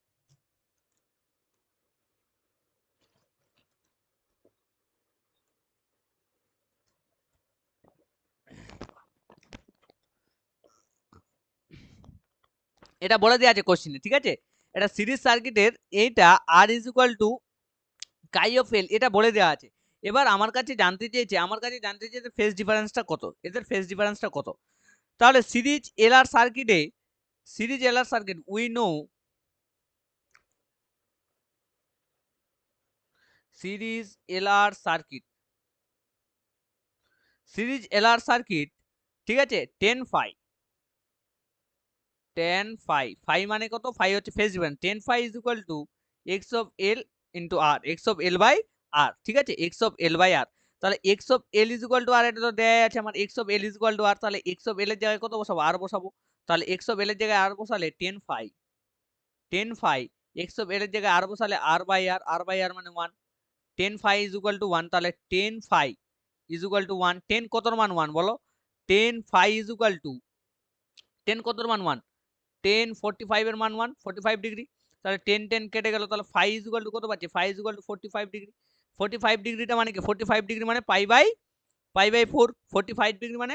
এটা বলে দেওয়া আছে কোশ্চেনে, ঠিক আছে, এটা সিরিজ সার্কিটের এইটা R is equal to chi of L, এটা বলে দেওয়া আছে। এবার আমার কাছে জানতে চেয়েছে ফেজ ডিফারেন্সটা কত, এদের ফেজ ডিফারেন্সটা কত, তাহলে series LR circuit we know series LR circuit, ঠিক আছে, 10 ফাই ফাই মানে কত, ফাই হচ্ছে phase difference, 10 phi is equal to X of L into R, X of L by R, ঠিক আছে, X of L by R, তাহলে X of L is equal to R, এটা তো দেয়া আছে আমার, X of L is equal to R, তাহলে X of এল এর জায়গায় কত বসাবো, আর বসাবো, তাহলে এক্স অফ এল এর জায়গায় আর বসালে 10 ফাই, এক্স অফ এল এর জায়গায় আর বসালে আর বাই আর মানে 1, 10 ফাই ইজ ইকুয়াল টু 1, তাহলে 10 ফাই ইজ ইকুয়াল টু 1, 10 কতর মান 1 বলো, 10 ফাই ইজ ইকুয়াল টু 10 কতর মান 1, 10 45 এর মান 1, 45 ডিগ্রি, তাহলে 10 কেটে গেল, তাহলে ফাই ইজ ইকুয়াল টু কত পাচ্ছি, phi is equal to 45 degree, 45 ডিগ্রিটা মানে কি, 45 ডিগ্রি মানে পাই বাই 4, 45 ডিগ্রি মানে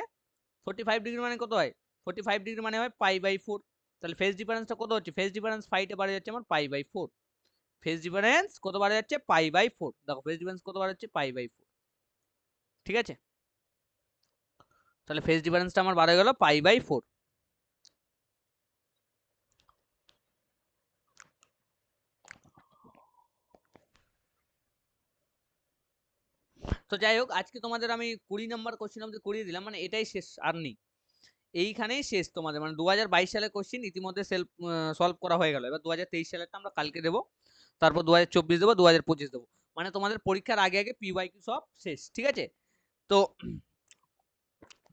কত হয়, 45 ডিগ্রি মানে হয় পাই বাই 4, তাহলে ফেজ ডিফারেন্সটা কত হচ্ছে, ফেজ ডিফারেন্স ফাইটা বাড়ে যাচ্ছে আমার পাই বাই 4, ফেজ ডিফারেন্স কত বাড়ে যাচ্ছে, পাই বাই 4, দেখো ফেজ ডিফারেন্স কত বাড়ে যাচ্ছে, পাই বাই 4, ঠিক আছে, তাহলে ফেজ ডিফারেন্সটা আমার বাড়ে গেল পাই বাই 4। তো যাই হোক, আজকে তোমাদের আমি 20 নম্বর কোশ্চেন অবধি করিয়ে দিলাম, মানে এটাই শেষ, আর নেই, এইখানেই শেষ তোমাদের, মানে 2022 সালের কোশ্চেন ইতিমধ্যে সলভ করা হয়ে গেল, এবার 2023 সালেরটা আমরা কালকে দেবো, তারপর 2024 দেবো, 2025 দেবো, মানে তোমাদের পরীক্ষার আগে আগে PYQ সব শেষ, ঠিক আছে। তো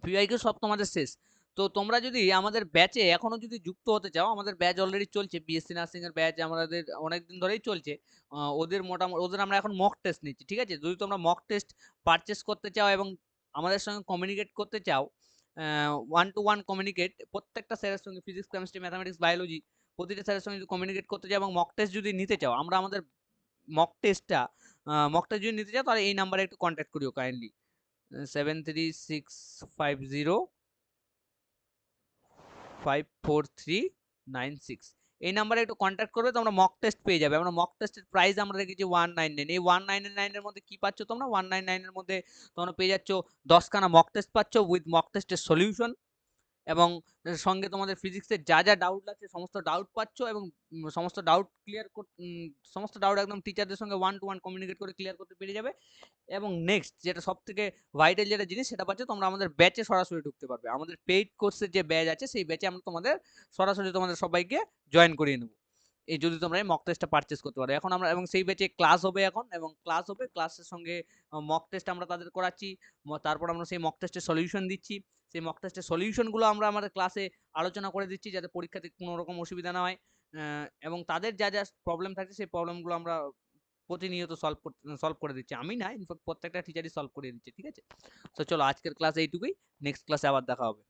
ভিআইকিউ সব তোমাদের শেষ। তো তোমরা যদি আমাদের ব্যাচে এখনো যদি যুক্ত হতে চাও, আমাদের ব্যাচ অলরেডি চলছে, বিএসসি নার্সিং এর ব্যাচ আমাদের অনেকদিন ধরেই চলছে। ওদের আমরা এখন মক টেস্ট নিচ্ছি, ঠিক আছে? যদি তোমরা মক টেস্ট পারচেস করতে চাও এবং আমাদের সঙ্গে কমিউনিকেট করতে চাও, ওয়ান টু ওয়ান কমিউনিকেট, প্রত্যেকটা স্যারের সঙ্গে ফিজিক্স, কেমিস্ট্রি, ম্যাথামেটিক্স, বায়োলজি প্রতিটা স্যারের সঙ্গে যদি কমিউনিকেট করতে চাও এবং মক টেস্ট যদি নিতে চাও, আমরা আমাদের মক টেস্ট যদি নিতে চাও তাহলে এই নাম্বারে একটু কন্ট্যাক্ট করিও কাইন্ডলি, 7365054396। এই নাম্বারে একটু কন্ট্যাক্ট করবে, তোমরা মক টেস্ট পেয়ে যাবে। আমরা মক টেস্টের প্রাইস আমরা রেখেছি 199। এই 199 এর মধ্যে কি পাচ্ছ তোমরা? 199 এর মধ্যে তোমরা পেয়ে যাচ্ছ 10খানা মক টেস্ট পাচ্ছ উইথ মক টেস্টের সলিউশন, এবং সঙ্গে তোমাদের ফিজিক্সের যা যা ডাউট লাগছে সমস্ত ডাউট পাচ্ছ, এবং সমস্ত ডাউট সমস্ত ডাউট একদম টিচারদের সঙ্গে ওয়ান টু ওয়ান কমিউনিকেট করে ক্লিয়ার করতে পেরে যাবে। এবং নেক্সট যেটা সব থেকে ভাইটাল যেটা জিনিস, সেটা পাচ্ছে তোমরা আমাদের ব্যাচে সরাসরি ঢুকতে পারবে। আমাদের পেইড কোর্সের যে ব্যাচ আছে সেই ব্যাচে আমরা সরাসরি তোমাদের সবাইকে জয়েন করিয়ে নেবো, এই যদি তোমরা এই মক টেস্টটা পারচেস করতে পারো। এখন আমরা এবং সেই ব্যাচে ক্লাস হবে এখন, এবং ক্লাসের সঙ্গে মক টেস্ট আমরা তাদের করাচ্ছি। তারপর আমরা সেই মক টেস্টের সলিউশন দিচ্ছি। সেই মক টেস্টের সলিউশনগুলো আমরা আমাদের ক্লাসে আলোচনা করে দিচ্ছি, যাতে পরীক্ষাতে কোনো রকম অসুবিধা না হয়। এবং তাদের যা যা প্রবলেম থাকছে সেই প্রবলেমগুলো আমরা প্রতিনিয়ত সলভ করে দিচ্ছি। আমি না, ইনফ্যাক্ট প্রত্যেকটা টিচারই সলভ করে দিচ্ছে, ঠিক আছে? তো চলো, আজকের ক্লাস এইটুকুই। নেক্সট ক্লাসে আবার দেখা হবে।